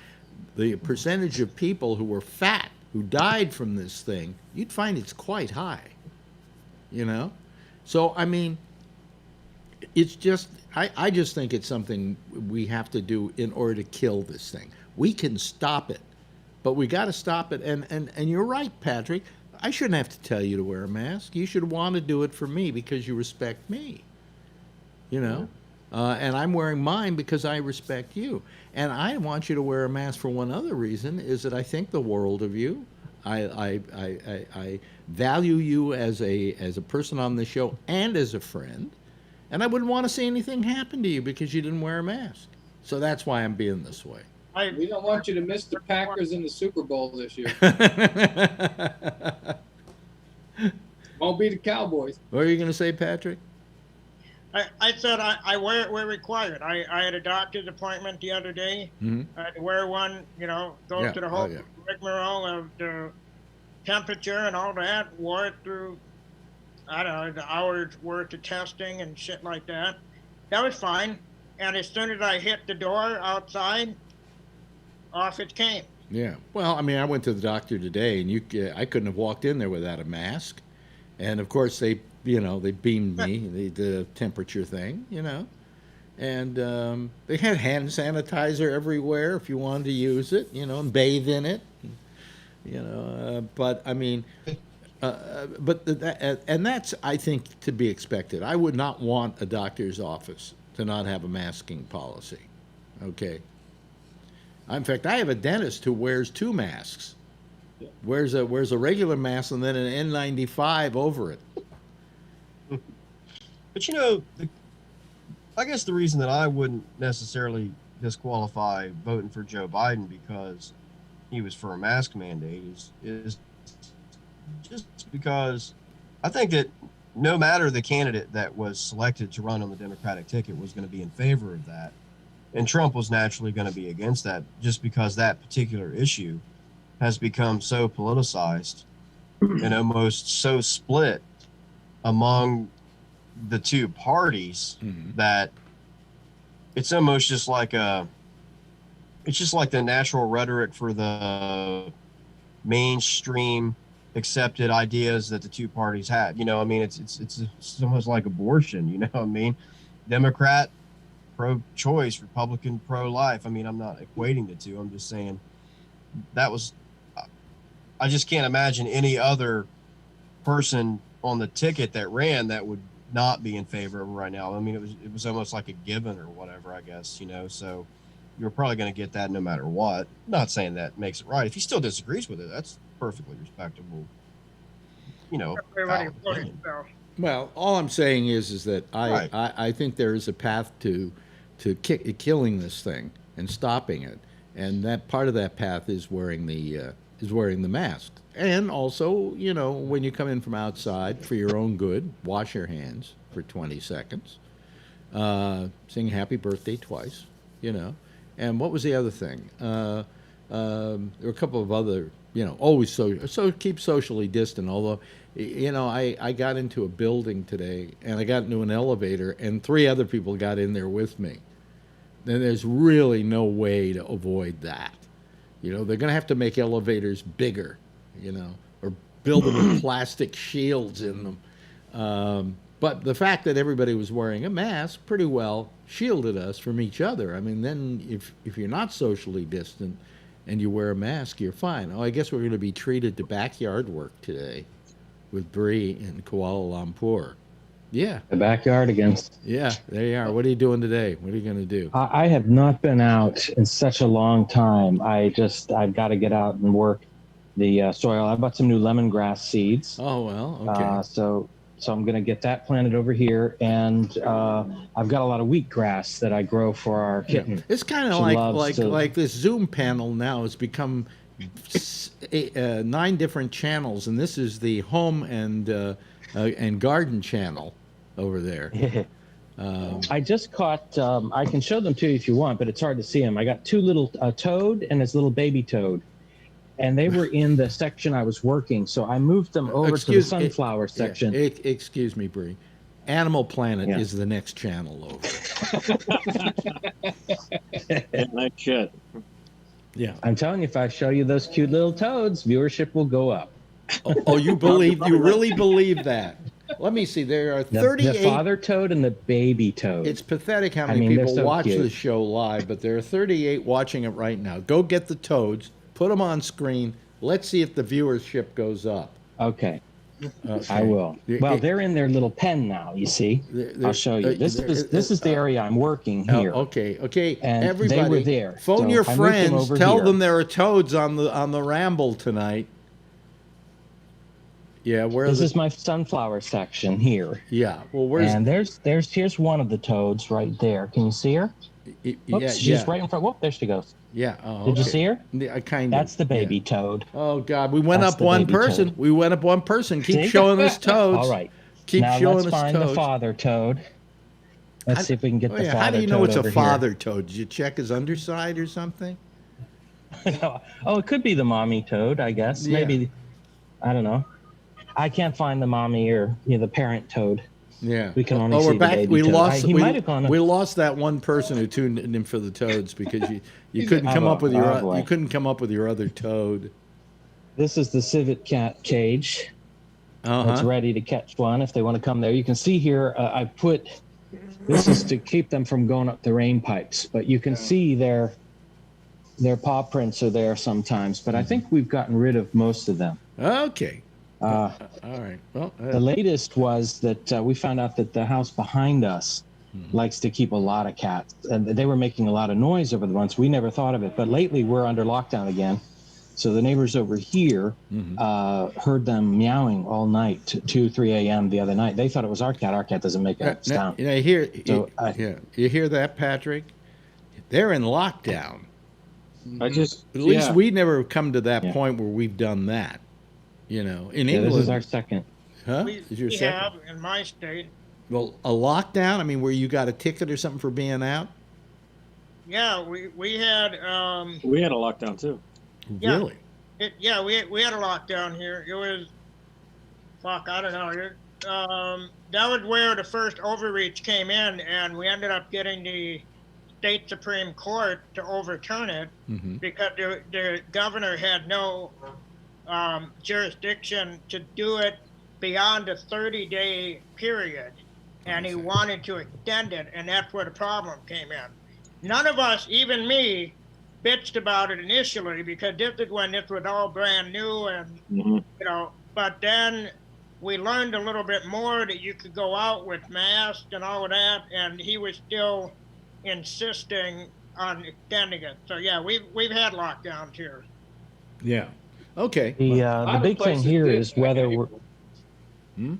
Speaker 2: the percentage of people who were fat who died from this thing, you'd find it's quite high. So it's just I just think it's something we have to do in order to kill this thing. We can stop it, but we got to stop it. And you're right, Patrick. I shouldn't have to tell you to wear a mask. You should want to do it for me because you respect me. You know? And I'm wearing mine because I respect you. And I want you to wear a mask for one other reason, is that I think the world of you. I value you as a person on the show and as a friend. And I wouldn't want to see anything happen to you because you didn't wear a mask. So that's why I'm being this way.
Speaker 3: We don't want you to miss the Packers in the Super Bowl this year. Won't be the Cowboys.
Speaker 2: What are you going to say, Patrick?
Speaker 7: I said I wear it where required. I had a doctor's appointment the other day.
Speaker 2: Mm-hmm.
Speaker 7: I had to wear one, go through the whole rigmarole of the temperature and all that. Wore it through, I don't know, the hours worth of testing and shit like that. That was fine. And as soon as I hit the door outside, off it came.
Speaker 2: Yeah. Well, I mean, I went to the doctor today, and I couldn't have walked in there without a mask. And of course, they beamed me. They did a temperature thing, and they had hand sanitizer everywhere if you wanted to use it, and bathe in it, But I mean, and that's, I think, to be expected. I would not want a doctor's office to not have a masking policy. Okay. In fact, I have a dentist who wears 2 masks. Yeah. Wears a regular mask and then an N95 over it.
Speaker 5: But I guess the reason that I wouldn't necessarily disqualify voting for Joe Biden because he was for a mask mandate is just because I think that no matter the candidate that was selected to run on the Democratic ticket was going to be in favor of that. And Trump was naturally going to be against that just because that particular issue has become so politicized and almost so split among the two parties that it's almost just like the natural rhetoric for the mainstream accepted ideas that the two parties had. I mean, it's almost like abortion, I mean, Democrat pro-choice, Republican pro-life. I mean, I'm not equating the two. I'm just saying I just can't imagine any other person on the ticket that ran that would not be in favor of it right now. I mean, it was almost like a given or whatever, I guess, so you're probably going to get that no matter what. Not saying that makes it right. If he still disagrees with it, that's perfectly respectable, valid opinion.
Speaker 2: Well, all I'm saying is that I think there is a path to killing this thing and stopping it, and that part of that path is wearing the mask. And also, when you come in from outside, for your own good, wash your hands for 20 seconds. Sing happy birthday twice, And what was the other thing? There were a couple of other, always so keep socially distant. Although, I got into a building today, and I got into an elevator, and 3 other people got in there with me. Then there's really no way to avoid that. They're going to have to make elevators bigger, or build them with plastic shields in them. But the fact that everybody was wearing a mask pretty well shielded us from each other. I mean, then if you're not socially distant and you wear a mask, you're fine. Oh, I guess we're going to be treated to backyard work today with Bree in Kuala Lumpur. Yeah.
Speaker 9: The backyard again.
Speaker 2: Yeah, there you are. What are you doing today? What are you going to do?
Speaker 9: I have not been out in such a long time. I've got to get out and work the soil. I bought some new lemongrass seeds.
Speaker 2: Oh, well, okay.
Speaker 9: So I'm going to get that planted over here. And I've got a lot of wheatgrass that I grow for our kitten.
Speaker 2: Yeah. It's kind of like this Zoom panel now has become 9 different channels, and this is the home and garden channel over there.
Speaker 9: I just caught, I can show them to you if you want, but it's hard to see them. I got 2 little toad and this little baby toad. And they were in the section I was working, so I moved them over to the sunflower section.
Speaker 2: Excuse me, Bree. Animal Planet is the next channel over.
Speaker 6: That shit.
Speaker 2: Yeah.
Speaker 9: I'm telling you, if I show you those cute little toads, viewership will go up.
Speaker 2: Oh, you really believe that? Let me see. There are 38.
Speaker 9: The father toad and the baby toad.
Speaker 2: It's pathetic how many people watch the show live, but there are 38 watching it right now. Go get the toads, put them on screen. Let's see if the viewership goes up.
Speaker 9: Okay.
Speaker 2: Okay.
Speaker 9: I will. Well, they're in their little pen now. You see, I'll show you. This is the area I'm working here.
Speaker 2: Okay.
Speaker 9: And
Speaker 2: everybody,
Speaker 9: they were there.
Speaker 2: phone
Speaker 9: So
Speaker 2: your
Speaker 9: I moved them
Speaker 2: friends.
Speaker 9: over
Speaker 2: Tell
Speaker 9: here.
Speaker 2: them there are toads on the Ramble tonight. Yeah,
Speaker 9: This is my sunflower section here.
Speaker 2: Yeah. Well, where's
Speaker 9: and here's one of the toads right there. Can you see her? Oops, she's right in front. Whoop, there she goes.
Speaker 2: Yeah. Oh,
Speaker 9: Did you see her?
Speaker 2: Yeah, kind of.
Speaker 9: That's the baby toad.
Speaker 2: Oh God, we went
Speaker 9: That's
Speaker 2: up
Speaker 9: the
Speaker 2: one
Speaker 9: baby
Speaker 2: person.
Speaker 9: toad.
Speaker 2: We went up one person. Keep
Speaker 9: See?
Speaker 2: showing us toads.
Speaker 9: All right.
Speaker 2: Keep
Speaker 9: now
Speaker 2: showing
Speaker 9: let's
Speaker 2: us
Speaker 9: find
Speaker 2: toads.
Speaker 9: the father toad. Let's see if we can get the father toad.
Speaker 2: How do you know it's a
Speaker 9: over
Speaker 2: father toad? Did you check his underside or something?
Speaker 9: Oh, it could be the mommy toad, I guess.
Speaker 2: Yeah.
Speaker 9: Maybe, I don't know. I can't find the mommy or the parent toad.
Speaker 2: Yeah.
Speaker 9: We can only
Speaker 2: we're
Speaker 9: see
Speaker 2: back.
Speaker 9: the baby
Speaker 2: We
Speaker 9: toad.
Speaker 2: lost.
Speaker 9: He might have gone.
Speaker 2: We lost that one person who tuned in for the toads because you couldn't come up with you couldn't come up with your other toad.
Speaker 9: This is the civet cat cage. It's ready to catch one if they want to come there. You can see here. I put. This is to keep them from going up the rain pipes, but you can see their paw prints are there sometimes. But I think we've gotten rid of most of them.
Speaker 2: Okay. All right. Well,
Speaker 9: the latest was that we found out that the house behind us likes to keep a lot of cats, and they were making a lot of noise over the months. We never thought of it, but lately we're under lockdown again. So the neighbors over here heard them meowing all night, 2, 3 a.m. the other night. They thought it was our cat. Our cat doesn't make a sound.
Speaker 2: You hear that, Patrick? They're in lockdown.
Speaker 6: At
Speaker 2: least we never come to that point where we've done that. In England.
Speaker 9: This is our second.
Speaker 2: Huh?
Speaker 7: We
Speaker 2: your second?
Speaker 7: have in my state.
Speaker 2: Well, a lockdown? I mean, where you got a ticket or something for being out?
Speaker 7: Yeah, we had.
Speaker 6: We had a lockdown too.
Speaker 2: Really?
Speaker 7: We had a lockdown here. It was, I don't know. That was where the first overreach came in, and we ended up getting the state Supreme Court to overturn it because the governor had no jurisdiction to do it beyond a 30-day period, and he wanted to extend it, and that's where the problem came in. None of us, even me, bitched about it initially because this is when this was all brand new, and but then we learned a little bit more that you could go out with masks and all of that, and he was still insisting on extending it. So yeah, we've had lockdowns here.
Speaker 2: Yeah. Okay.
Speaker 9: The big thing here is whether we're.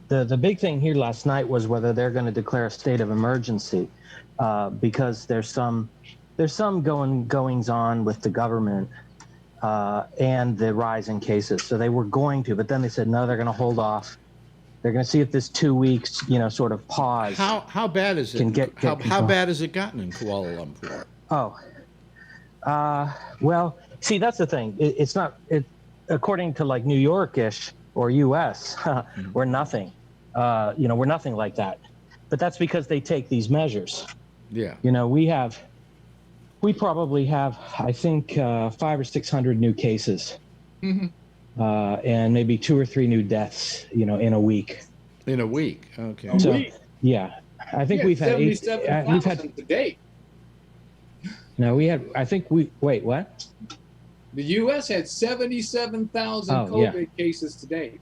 Speaker 9: The big thing here last night was whether they're going to declare a state of emergency, because there's some goings on with the government and the rise in cases. So they were going to, but then they said no, they're going to hold off. They're going to see if this 2 weeks, sort of pause.
Speaker 2: How bad is it? How bad has it gotten in Kuala Lumpur?
Speaker 9: Well, see, that's the thing. It's not. According to like New York-ish or U.S., we're nothing. We're nothing like that. But that's because they take these measures.
Speaker 2: Yeah.
Speaker 9: We probably have, I think, 500 or 600 new cases, and maybe 2 or 3 new deaths. In a week.
Speaker 2: In a week. Okay.
Speaker 9: Yeah, I think we've had
Speaker 3: 77,000 to date.
Speaker 9: No, we had. I think we. Wait, what?
Speaker 3: The U.S. had 77,000 COVID cases to date.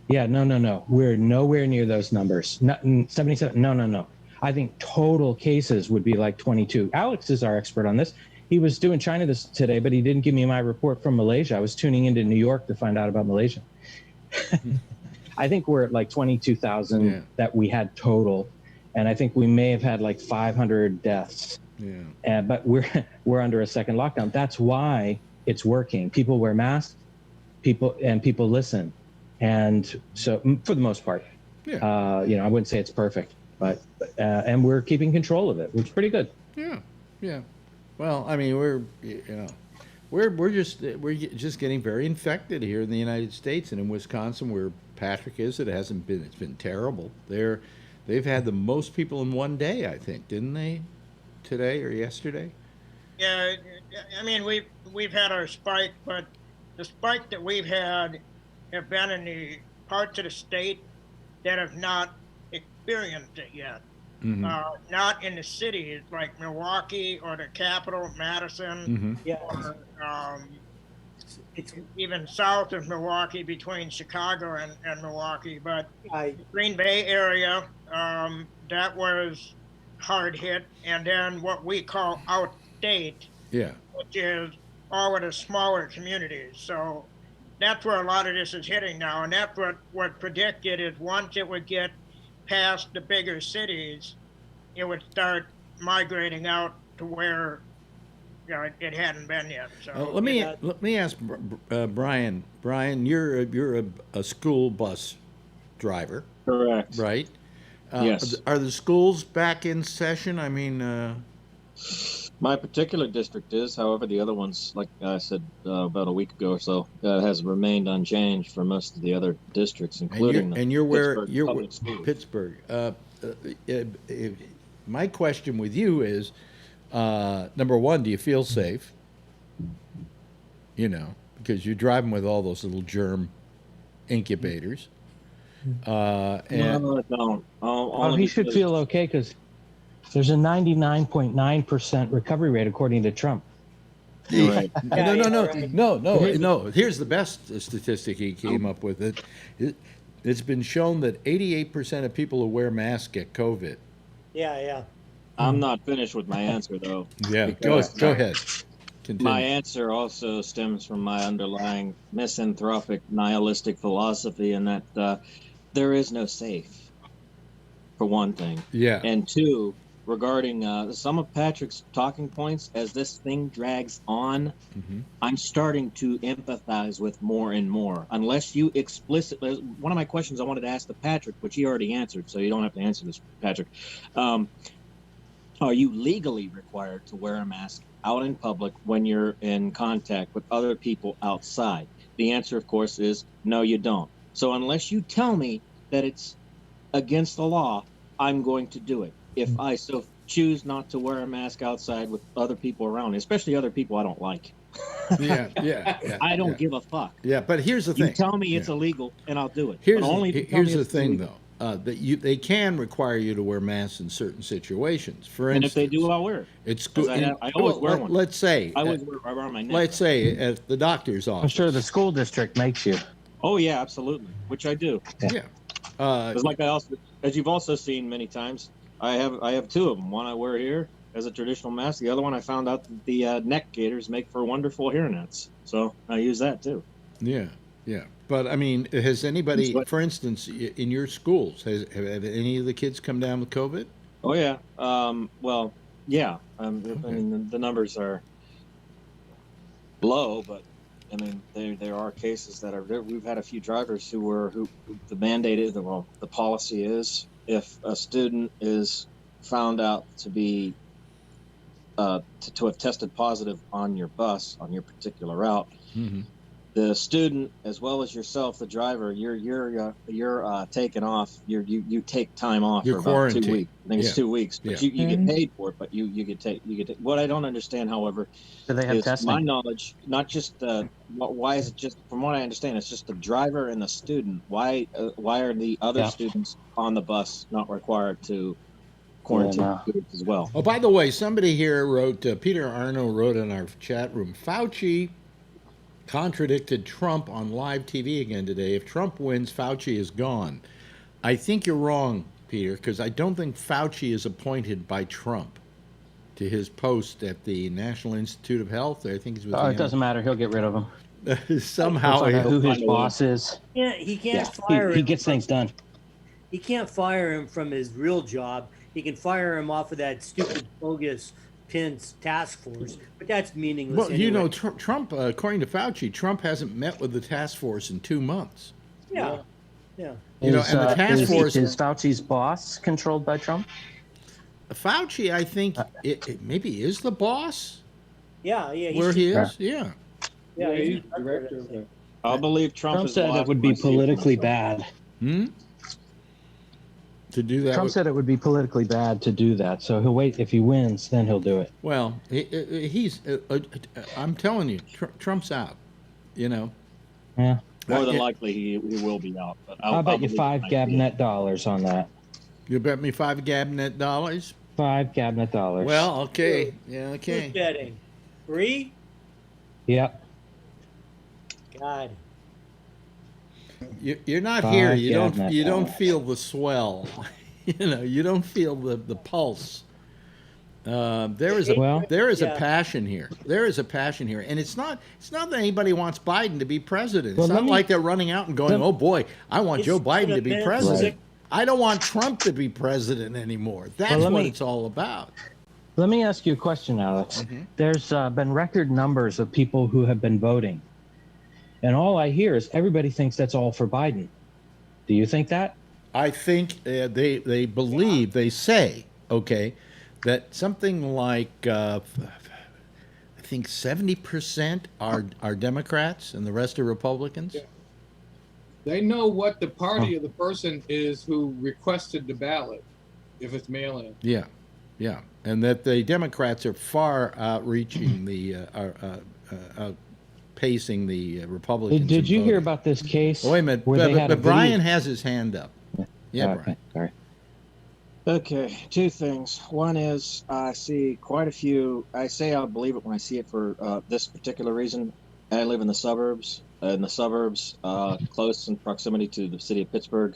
Speaker 9: Yeah, no. We're nowhere near those numbers. 77. No. I think total cases would be like 22. Alex is our expert on this. He was doing China today, but he didn't give me my report from Malaysia. I was tuning into New York to find out about Malaysia. I think we're at like 22,000 that we had total, and I think we may have had like 500 deaths. Yeah. But we're under a second lockdown. That's why it's working. People wear masks. People listen, and so for the most part, I wouldn't say it's perfect, but and we're keeping control of it, which is pretty good.
Speaker 2: Yeah. Well, I mean, we're just getting very infected here in the United States, and in Wisconsin, where Patrick is, it's been terrible. They've had the most people in one day, I think, didn't they? Today or yesterday?
Speaker 7: Yeah, I mean we've had our spike, but the spike that we've had have been in the parts of the state that have not experienced it yet. Not in the cities like Milwaukee or the capital, Madison, or
Speaker 8: It's
Speaker 7: even south of Milwaukee between Chicago and Milwaukee. But
Speaker 8: I,
Speaker 7: Green Bay area, that was hard hit. And then what we call outstate,
Speaker 2: Yeah.
Speaker 7: which is all of the smaller communities. So that's where a lot of this is hitting now. And that's what predicted is once it would get past the bigger cities, it would start migrating out to where it hadn't been yet. So
Speaker 2: Let me ask Brian. Brian, you're a school bus driver,
Speaker 6: Correct.
Speaker 2: right?
Speaker 6: Yes.
Speaker 2: Are the schools back in session? I mean,
Speaker 6: My particular district is, however, the other ones, like I said about a week ago or so, has remained unchanged for most of the other districts, including
Speaker 2: and you're where
Speaker 6: Pittsburgh
Speaker 2: you're
Speaker 6: public schools.
Speaker 2: Pittsburgh. My question with you is, number one, do you feel safe? You know, because you're driving with all those little germ incubators. And
Speaker 6: No, I don't.
Speaker 9: Oh, he should feel okay because there's a 99.9% recovery rate according to Trump.
Speaker 6: Right.
Speaker 2: no. Here's the best statistic he came up with. It's been shown that 88% of people who wear masks get COVID.
Speaker 8: yeah.
Speaker 6: I'm not finished with my answer, though.
Speaker 2: Yeah,
Speaker 6: because
Speaker 2: go ahead. Continue.
Speaker 6: My answer also stems from my underlying misanthropic, nihilistic philosophy, in that there is no safe, for one thing.
Speaker 2: Yeah.
Speaker 6: And two, regarding some of Patrick's talking points, as this thing drags on, I'm starting to empathize with more and more. Unless you explicitly, one of my questions I wanted to ask to Patrick, which he already answered, so you don't have to answer this, Patrick. Are you legally required to wear a mask out in public when you're in contact with other people outside? The answer, of course, is no, you don't. So unless you tell me that it's against the law, I'm going to do it. If I so choose not to wear a mask outside with other people around, especially other people I don't like.
Speaker 2: Yeah.
Speaker 6: I don't give a fuck.
Speaker 2: Yeah, but here's the thing.
Speaker 6: You tell me it's illegal, and I'll do it.
Speaker 2: Here's
Speaker 6: But only if you tell
Speaker 2: here's
Speaker 6: me
Speaker 2: the
Speaker 6: it's
Speaker 2: thing,
Speaker 6: illegal.
Speaker 2: though. They can require you to wear masks in certain situations. For
Speaker 6: And
Speaker 2: instance,
Speaker 6: if they do, I'll wear it.
Speaker 2: it's
Speaker 6: 'Cause
Speaker 2: good.
Speaker 6: I always wear one.
Speaker 2: Let's say,
Speaker 6: I always wear it around my neck.
Speaker 2: let's say at the doctor's office.
Speaker 9: I'm sure the school district makes you.
Speaker 6: Oh yeah, absolutely. Which I do.
Speaker 2: Yeah.
Speaker 6: Because like I also, as you've also seen many times, I have two of them. One I wear here as a traditional mask. The other one I found out that the neck gaiters make for wonderful hair nets. So I use that too.
Speaker 2: Yeah. But I mean, has anybody, for instance, in your schools, have any of the kids come down with COVID?
Speaker 6: Oh yeah. Well, yeah. I mean, the numbers are low, but I mean, there are cases that are. We've had a few drivers who the mandate is, well, the policy is, if a student is found out to be to have tested positive on your bus on your particular route, the student as well as yourself, the driver, you're taken off. You take time off
Speaker 2: You're
Speaker 6: for about 2
Speaker 2: quarantined.
Speaker 6: weeks. I think it's 2 weeks, but you get paid for it. But you get take. What I don't understand, however,
Speaker 9: Do they have
Speaker 6: is
Speaker 9: testing?
Speaker 6: my knowledge, not just why is it just, from what I understand, it's just the driver and the student. Why are the other students on the bus not required to quarantine students as well?
Speaker 2: Oh, by the way, somebody here wrote, Peter Arno wrote in our chat room, Fauci contradicted Trump on live TV again today. If Trump wins, Fauci is gone. I think you're wrong, Peter, because I don't think Fauci is appointed by Trump to his post at the National Institute of Health. I think he's with
Speaker 9: It doesn't matter. He'll get rid of him.
Speaker 2: Somehow.
Speaker 9: Find out who his boss is.
Speaker 8: Yeah, he can't fire him.
Speaker 9: He gets things done.
Speaker 8: He can't fire him from his real job. He can fire him off of that stupid bogus Pence task force, but that's meaningless.
Speaker 2: Well,
Speaker 8: anyway.
Speaker 2: you know, Trump, according to Fauci, Trump hasn't met with the task force in 2 months.
Speaker 8: Yeah.
Speaker 2: You know, and the task force
Speaker 9: is Fauci's boss controlled by Trump?
Speaker 2: Fauci, I think, it maybe is the boss.
Speaker 8: Yeah.
Speaker 2: Where he is, yeah.
Speaker 8: Yeah,
Speaker 3: he's director of the.
Speaker 6: I believe Trump is
Speaker 9: said it would be politically bad.
Speaker 2: To do that.
Speaker 9: Trump said it would be politically bad to do that, so he'll wait. If he wins, then he'll do it.
Speaker 2: Well, he's. I'm telling you, Trump's out. You know.
Speaker 9: Yeah.
Speaker 6: More than likely, he will be out. But
Speaker 9: I'll bet you $5 Gabnet on that.
Speaker 2: You bet me $5 Gabnet?
Speaker 9: $5 Gabnet.
Speaker 2: Well, okay. Yeah, okay.
Speaker 8: Who's betting? 3?
Speaker 9: Yep.
Speaker 8: God.
Speaker 2: You're not here. You
Speaker 9: God,
Speaker 2: don't feel the swell. You don't feel the pulse.
Speaker 9: Well,
Speaker 2: There is a
Speaker 8: Yeah.
Speaker 2: passion here. There is a passion here, and it's not that anybody wants Biden to be president. It's
Speaker 9: Well,
Speaker 2: not
Speaker 9: let me-
Speaker 2: like they're running out and going,
Speaker 9: let-
Speaker 2: "Oh boy, I want
Speaker 8: It's
Speaker 2: Joe Biden
Speaker 8: an
Speaker 2: to be
Speaker 8: event
Speaker 2: president."
Speaker 8: sick-
Speaker 2: I don't want Trump to be president anymore. That's
Speaker 9: Well, let
Speaker 2: what
Speaker 9: me-
Speaker 2: it's all about.
Speaker 9: Let me ask you a question, Alex. There's been record numbers of people who have been voting, and all I hear is everybody thinks that's all for Biden. Do you think that?
Speaker 2: I think they believe, they say, okay, that something like I think 70% are Democrats and the rest are Republicans.
Speaker 3: Yeah. They know what the party of the person is who requested the ballot, if it's mail-in.
Speaker 2: Yeah, yeah, and that the Democrats are far outreaching pacing the Republicans.
Speaker 9: Did
Speaker 2: in
Speaker 9: you hear
Speaker 2: voting.
Speaker 9: about this case?
Speaker 2: Oh, wait a minute,
Speaker 9: where they had a
Speaker 2: but Brian
Speaker 9: video-
Speaker 2: has his hand up. Yeah,
Speaker 9: Okay,
Speaker 2: Brian.
Speaker 9: sorry.
Speaker 6: Okay, two things. One is I see quite a few. I say I'll believe it when I see it for this particular reason. I live in the suburbs. Close in proximity to the city of Pittsburgh,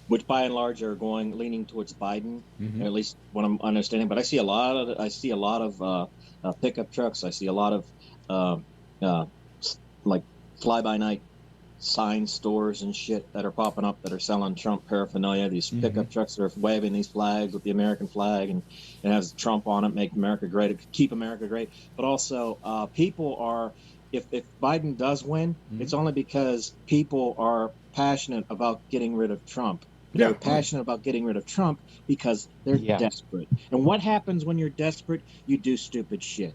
Speaker 6: which by and large are leaning towards Biden, at least what I'm understanding. But I see a lot of pickup trucks. I see a lot of like fly-by-night sign stores and shit that are popping up that are selling Trump paraphernalia. These pickup trucks that are waving these flags with the American flag and it has Trump on it, make America great, keep America great. But also people are, if Biden does win, it's only because people are passionate about getting rid of Trump. They're passionate about getting rid of Trump because they're desperate. And what happens when you're desperate? You do stupid shit.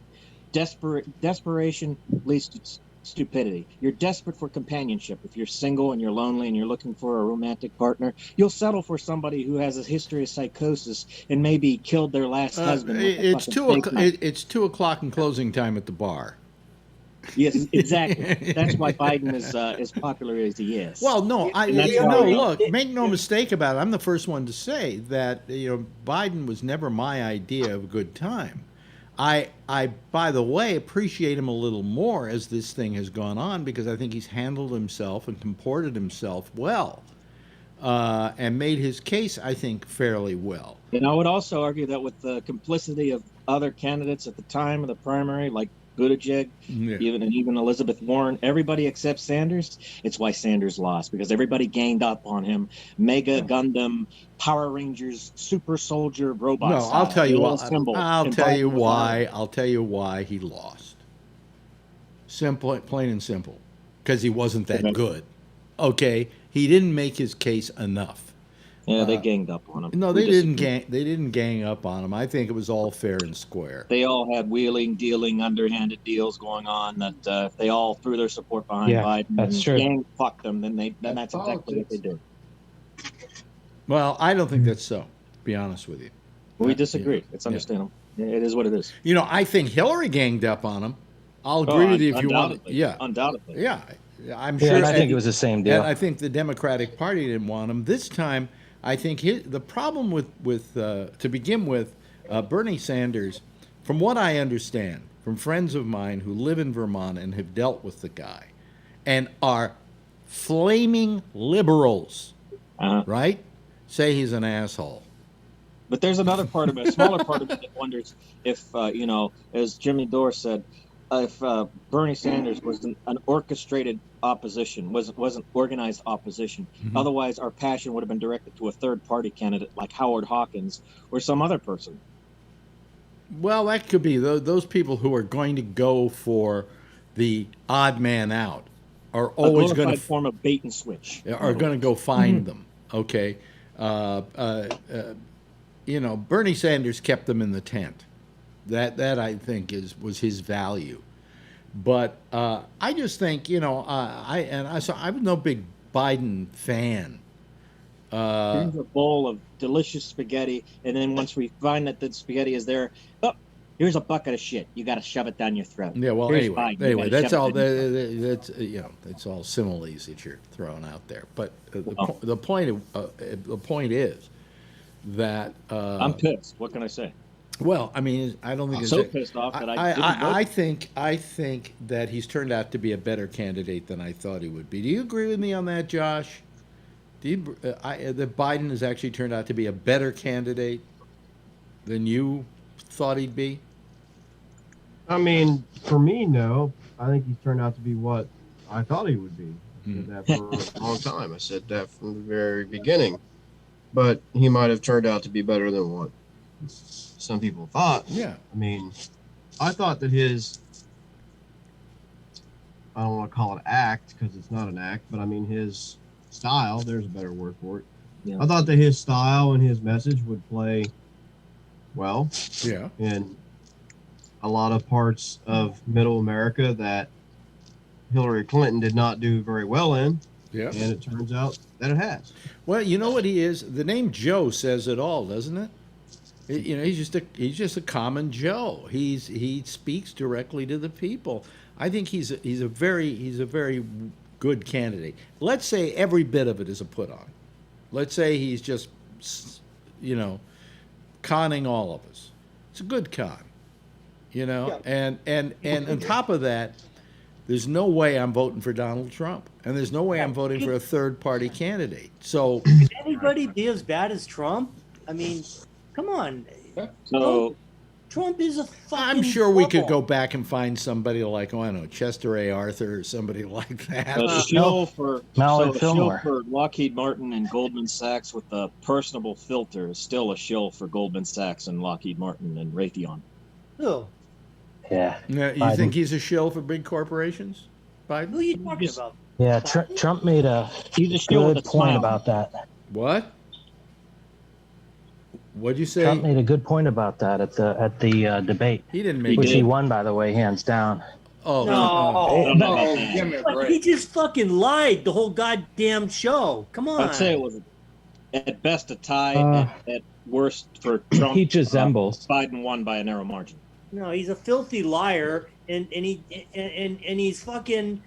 Speaker 6: Desperation leads to stupidity. You're desperate for companionship. If you're single and you're lonely and you're looking for a romantic partner, you'll settle for somebody who has a history of psychosis and maybe killed their last husband. With a
Speaker 2: It's
Speaker 6: fucking
Speaker 2: 2
Speaker 6: fake
Speaker 2: o'clock.
Speaker 6: knife.
Speaker 2: It's 2 o'clock in closing time at the bar.
Speaker 6: Yes, exactly. That's why Biden is as popular as he is.
Speaker 2: Well, no,
Speaker 6: And that's why we-
Speaker 2: look, make no mistake about it. I'm the first one to say that Biden was never my idea of a good time. I, by the way, appreciate him a little more as this thing has gone on because I think he's handled himself and comported himself well, and made his case, I think, fairly well.
Speaker 6: And I would also argue that with the complicity of other candidates at the time of the primary, like Buttigieg, even Elizabeth Warren, everybody except Sanders. It's why Sanders lost, because everybody ganged up on him. Mega Gundam, Power Rangers, super soldier robot.
Speaker 2: No, I'll tell you what. I'll tell you
Speaker 6: why.
Speaker 2: why. I'll tell you why he lost. Simple, plain and simple, because he wasn't that good. Okay, he didn't make his case enough.
Speaker 6: Yeah, they ganged up on him.
Speaker 2: No, they didn't gang. They didn't gang up on him. I think it was all fair and square.
Speaker 6: They all had wheeling, dealing, underhanded deals going on. That if they all threw their support behind Biden,
Speaker 9: that's
Speaker 6: and
Speaker 9: true.
Speaker 6: gang fucked them. Then that's exactly what they did.
Speaker 2: Well, I don't think that's so. To be honest with you.
Speaker 6: We disagree. It's understandable. It is what it is.
Speaker 2: I think Hillary ganged up on him. I'll agree with you if you want. Yeah,
Speaker 6: undoubtedly.
Speaker 2: Yeah, I'm sure.
Speaker 9: Yeah, I think it was the same deal.
Speaker 2: And I think the Democratic Party didn't want him this time. I think the problem with to begin with, Bernie Sanders, from what I understand from friends of mine who live in Vermont and have dealt with the guy, and are flaming liberals, right? Say he's an asshole.
Speaker 6: But there's another part of it, a smaller part of it that wonders if, as Jimmy Dore said, if Bernie Sanders was an orchestrated opposition, wasn't organized opposition. Otherwise, our passion would have been directed to a third-party candidate like Howard Hawkins or some other person.
Speaker 2: Well, that could be those people who are going to go for the odd man out are always going to
Speaker 6: form a bait and switch.
Speaker 2: Are going to go find them. Okay, Bernie Sanders kept them in the tent. That I think was his value, but I just think so I'm no big Biden fan.
Speaker 6: Here's a bowl of delicious spaghetti, and then once we find that the spaghetti is there, here's a bucket of shit. You got to shove it down your throat.
Speaker 2: Yeah, well,
Speaker 6: Here's
Speaker 2: anyway,
Speaker 6: Biden.
Speaker 2: that's all. That's all similes that you're throwing out there. But the point is that
Speaker 6: I'm pissed. What can I say?
Speaker 2: Well, I mean, I don't think
Speaker 6: I'm
Speaker 2: it's
Speaker 6: so pissed off that I didn't vote.
Speaker 2: I think that he's turned out to be a better candidate than I thought he would be. Do you agree with me on that, Josh? Do you, that Biden has actually turned out to be a better candidate than you thought he'd be?
Speaker 5: I mean, for me, no. I think he's turned out to be what I thought he would be. I said that for a long time. I said that from the very beginning. But he might have turned out to be better than what some people thought.
Speaker 2: Yeah.
Speaker 5: I mean, I thought that his, I don't want to call it act because it's not an act, but I mean his style, there's a better word for it.
Speaker 6: Yeah.
Speaker 5: I thought that his style and his message would play well in a lot of parts of middle America that Hillary Clinton did not do very well in.
Speaker 2: Yeah.
Speaker 5: And it turns out that it has.
Speaker 2: Well, you know what he is? The name Joe says it all, doesn't it? You know, he's just a common Joe. He speaks directly to the people. I think he's a very good candidate. Let's say every bit of it is a put on. Let's say he's just, you know, conning all of us. It's a good con, you know. Yeah. And on top of that, there's no way I'm voting for Donald Trump, and there's no way I'm voting for a third-party candidate. So,
Speaker 8: could anybody be as bad as Trump? I mean, come on.
Speaker 6: So
Speaker 8: Trump is a fucking.
Speaker 2: I'm sure we could go back and find somebody like, oh, I don't know, Chester A. Arthur or somebody like that.
Speaker 6: A shill for Lockheed Martin and Goldman Sachs with a personable filter is still a shill for Goldman Sachs and Lockheed Martin and Raytheon.
Speaker 8: Who?
Speaker 9: Yeah.
Speaker 2: Now, you think he's a shill for big corporations, Biden?
Speaker 8: Who are you talking about?
Speaker 9: Yeah, Trump made a good point about that.
Speaker 2: What? What'd you say?
Speaker 9: Trump made a good point about that at the debate.
Speaker 2: He didn't make
Speaker 9: which he won, by the way, hands down.
Speaker 2: Oh
Speaker 8: no! He just fucking lied the whole goddamn show. Come on.
Speaker 6: I'd say it was at best a tie, at worst for Trump.
Speaker 9: He resembles.
Speaker 6: Biden won by a narrow margin.
Speaker 8: No, he's a filthy liar, and he's fucking.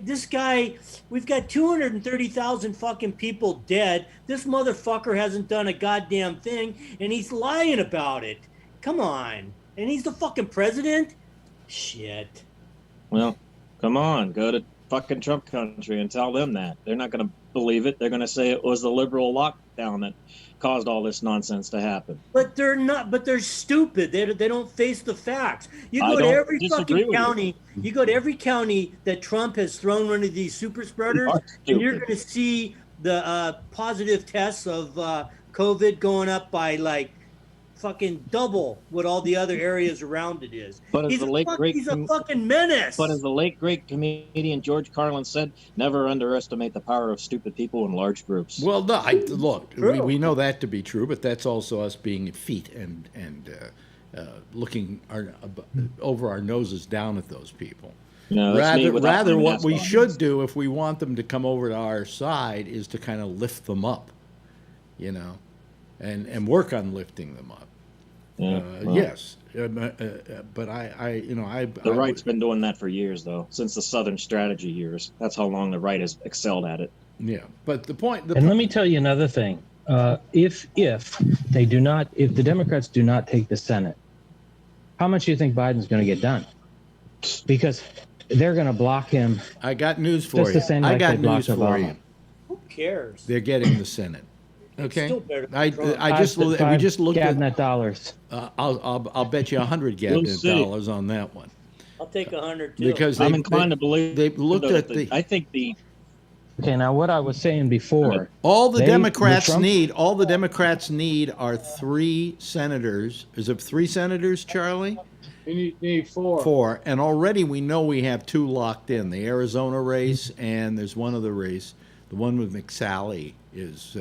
Speaker 8: This guy, we've got 230,000 fucking people dead. This motherfucker hasn't done a goddamn thing, and he's lying about it. Come on. And he's the fucking president? Shit.
Speaker 6: Well, come on. Go to fucking Trump country and tell them that. They're not going to believe it. They're going to say it was the liberal lockdown that caused all this nonsense to happen.
Speaker 8: But they're not. But they're stupid. They don't face the facts. You go to every fucking county. You go to every county that Trump has thrown one of these super spreaders, and you're going to see the positive tests of COVID going up by like fucking double what all the other areas around it is.
Speaker 6: But
Speaker 8: he's a fucking menace.
Speaker 6: But as the late great comedian George Carlin said, never underestimate the power of stupid people in large groups.
Speaker 2: Well, no, look, we know that to be true, but that's also us being effete and looking over our noses down at those people.
Speaker 6: No,
Speaker 2: rather what we should do if we want them to come over to our side is to kind of lift them up, you know, and work on lifting them up. Yes, but
Speaker 6: the right's been doing that for years, though, since the Southern Strategy years. That's how long the right has excelled at it.
Speaker 2: Yeah, but let
Speaker 9: me tell you another thing. If the Democrats do not take the Senate, how much do you think Biden's going to get done? Because they're going to block him.
Speaker 2: I got news for you.
Speaker 9: I got news for you.
Speaker 8: Who cares?
Speaker 2: They're getting the Senate. Okay.
Speaker 9: We just looked at Gabnet dollars.
Speaker 2: I'll bet you $100 Gabnet dollars on that one.
Speaker 8: I'll take 100 too.
Speaker 2: Because
Speaker 6: I'm inclined to believe
Speaker 2: they've looked at
Speaker 6: I think the.
Speaker 9: Okay, now what I was saying before.
Speaker 2: All the Democrats need are 3 senators. Is it 3 senators, Charlie?
Speaker 3: You need 4.
Speaker 2: 4, and already we know we have 2 locked in: the Arizona race, and there's one other race. The one with McSally is,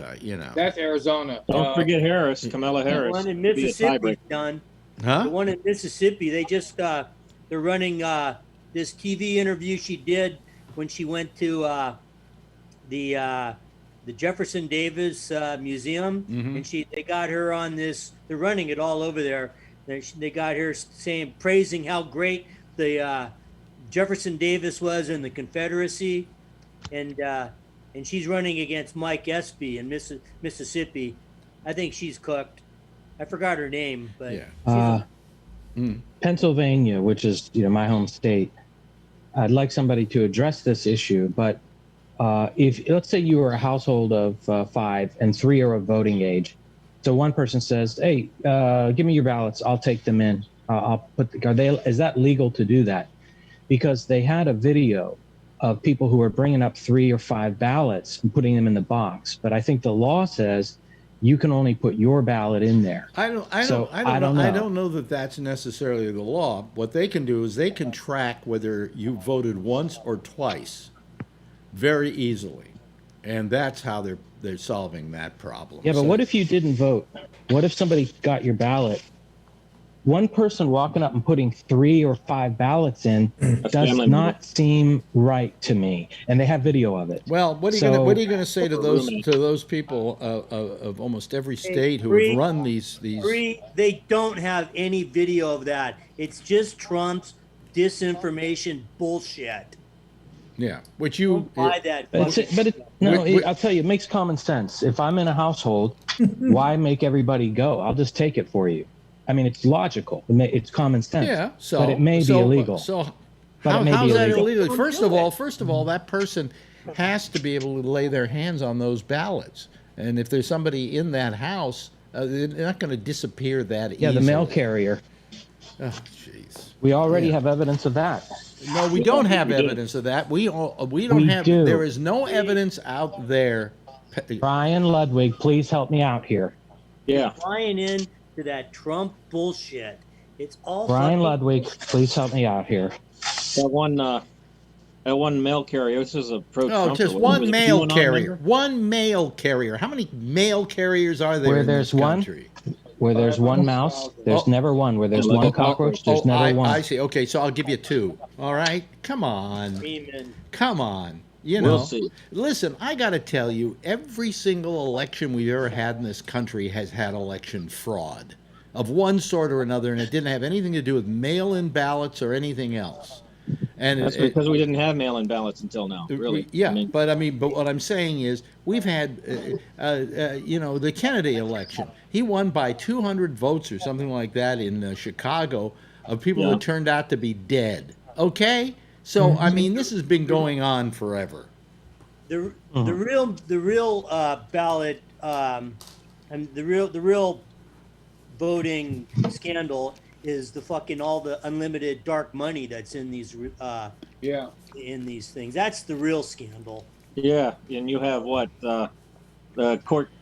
Speaker 3: That's Arizona.
Speaker 6: Don't forget Harris, Kamala Harris.
Speaker 8: The one in Mississippi, done.
Speaker 2: Huh?
Speaker 8: The one in Mississippi, they just they're running this TV interview she did when she went to the Jefferson Davis Museum, and they got her on this. They're running it all over there. They got her praising how great the Jefferson Davis was in the Confederacy, and she's running against Mike Espy in Mississippi. I think she's cooked. I forgot her name, but
Speaker 2: Yeah.
Speaker 9: Pennsylvania, which is my home state. I'd like somebody to address this issue, but if let's say you are a household of 5 and 3 are of voting age, so one person says, "Hey, give me your ballots. I'll take them in. I'll put the." Is that legal to do that? Because they had a video of people who were bringing up 3 or 5 ballots and putting them in the box, but I think the law says you can only put your ballot in there.
Speaker 2: I don't know that that's necessarily the law. What they can do is they can track whether you voted once or twice very easily, and that's how they're solving that problem.
Speaker 9: Yeah, but what if you didn't vote? What if somebody got your ballot? One person walking up and putting 3 or 5 ballots in does not seem right to me, and they have video of it.
Speaker 2: Well, what are you going to say to those people of almost every state who have run these?
Speaker 8: They don't have any video of that. It's just Trump's disinformation bullshit.
Speaker 2: Yeah, which you
Speaker 8: buy that.
Speaker 9: I'll tell you, it makes common sense. If I'm in a household, why make everybody go? I'll just take it for you. I mean, it's logical. It's common sense.
Speaker 2: Yeah,
Speaker 9: but it may be illegal.
Speaker 2: So how's that illegal? First of all, that person has to be able to lay their hands on those ballots. And if there's somebody in that house, they're not going to disappear that easily.
Speaker 9: Yeah, the mail carrier.
Speaker 2: Oh, jeez.
Speaker 9: We already have evidence of that.
Speaker 2: No, we don't have evidence of that. We don't have. There is no evidence out there.
Speaker 9: Brian Ludwig, please help me out here.
Speaker 6: Yeah.
Speaker 8: Buying in to that Trump bullshit. It's all.
Speaker 9: Brian Ludwig, please help me out here.
Speaker 6: That one mail carrier. This is a pro.
Speaker 2: No, just one mail carrier. One mail carrier. How many mail carriers are there in this country?
Speaker 9: Where there's one mouse, there's never one. Where there's one cockroach, there's never one.
Speaker 2: I see. Okay, so I'll give you 2. All right? Come on.
Speaker 8: Amen.
Speaker 2: Come on.
Speaker 6: We'll see.
Speaker 2: Listen, I got to tell you, every single election we've ever had in this country has had election fraud of one sort or another, and it didn't have anything to do with mail-in ballots or anything else. And
Speaker 6: that's because we didn't have mail-in ballots until now, really.
Speaker 2: Yeah, but what I'm saying is we've had, the Kennedy election. He won by 200 votes or something like that in Chicago of people that turned out to be dead. Okay, so I mean this has been going on forever.
Speaker 8: The real ballot and the real voting scandal is the fucking all the unlimited dark money that's in these in these things. That's the real scandal.
Speaker 6: Yeah, and you have what the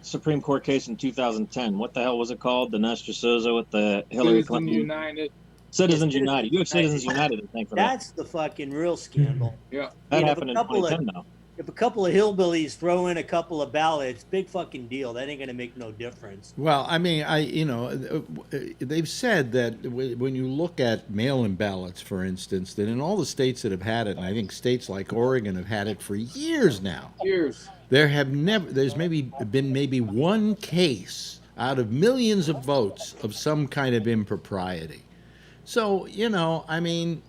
Speaker 6: Supreme Court case in 2010. What the hell was it called? The Nestor Souza with the Hillary Clinton. Citizens United. You have Citizens United to thank for that.
Speaker 8: That's the fucking real scandal.
Speaker 3: Yeah,
Speaker 6: that happened in 2010 now.
Speaker 8: If a couple of hillbillies throw in a couple of ballots, big fucking deal. That ain't gonna make no difference.
Speaker 2: Well, I mean, they've said that when you look at mail-in ballots, for instance, that in all the states that have had it, and I think states like Oregon have had it for years now. There's been maybe one case out of millions of votes of some kind of impropriety. So, I mean,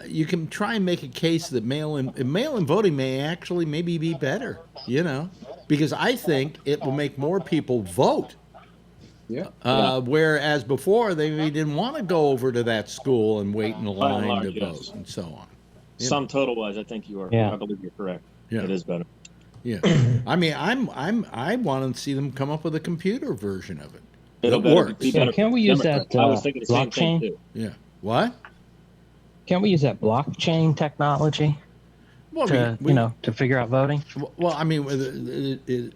Speaker 2: you can try and make a case that mail-in voting may actually maybe be better, because I think it will make more people vote. Yeah. Whereas before they didn't want to go over to that school and wait in a line to vote and so on.
Speaker 6: Sum total wise, I think you are.
Speaker 9: Yeah.
Speaker 6: I believe you're correct.
Speaker 2: Yeah.
Speaker 6: It is better.
Speaker 2: Yeah. I mean, I want to see them come up with a computer version of it.
Speaker 6: It'll
Speaker 2: that works.
Speaker 9: Yeah, can't we use that
Speaker 6: I was thinking the same thing
Speaker 9: blockchain?
Speaker 6: too.
Speaker 2: Yeah. What?
Speaker 9: Can't we use that blockchain technology to figure out voting?
Speaker 2: Well, I mean,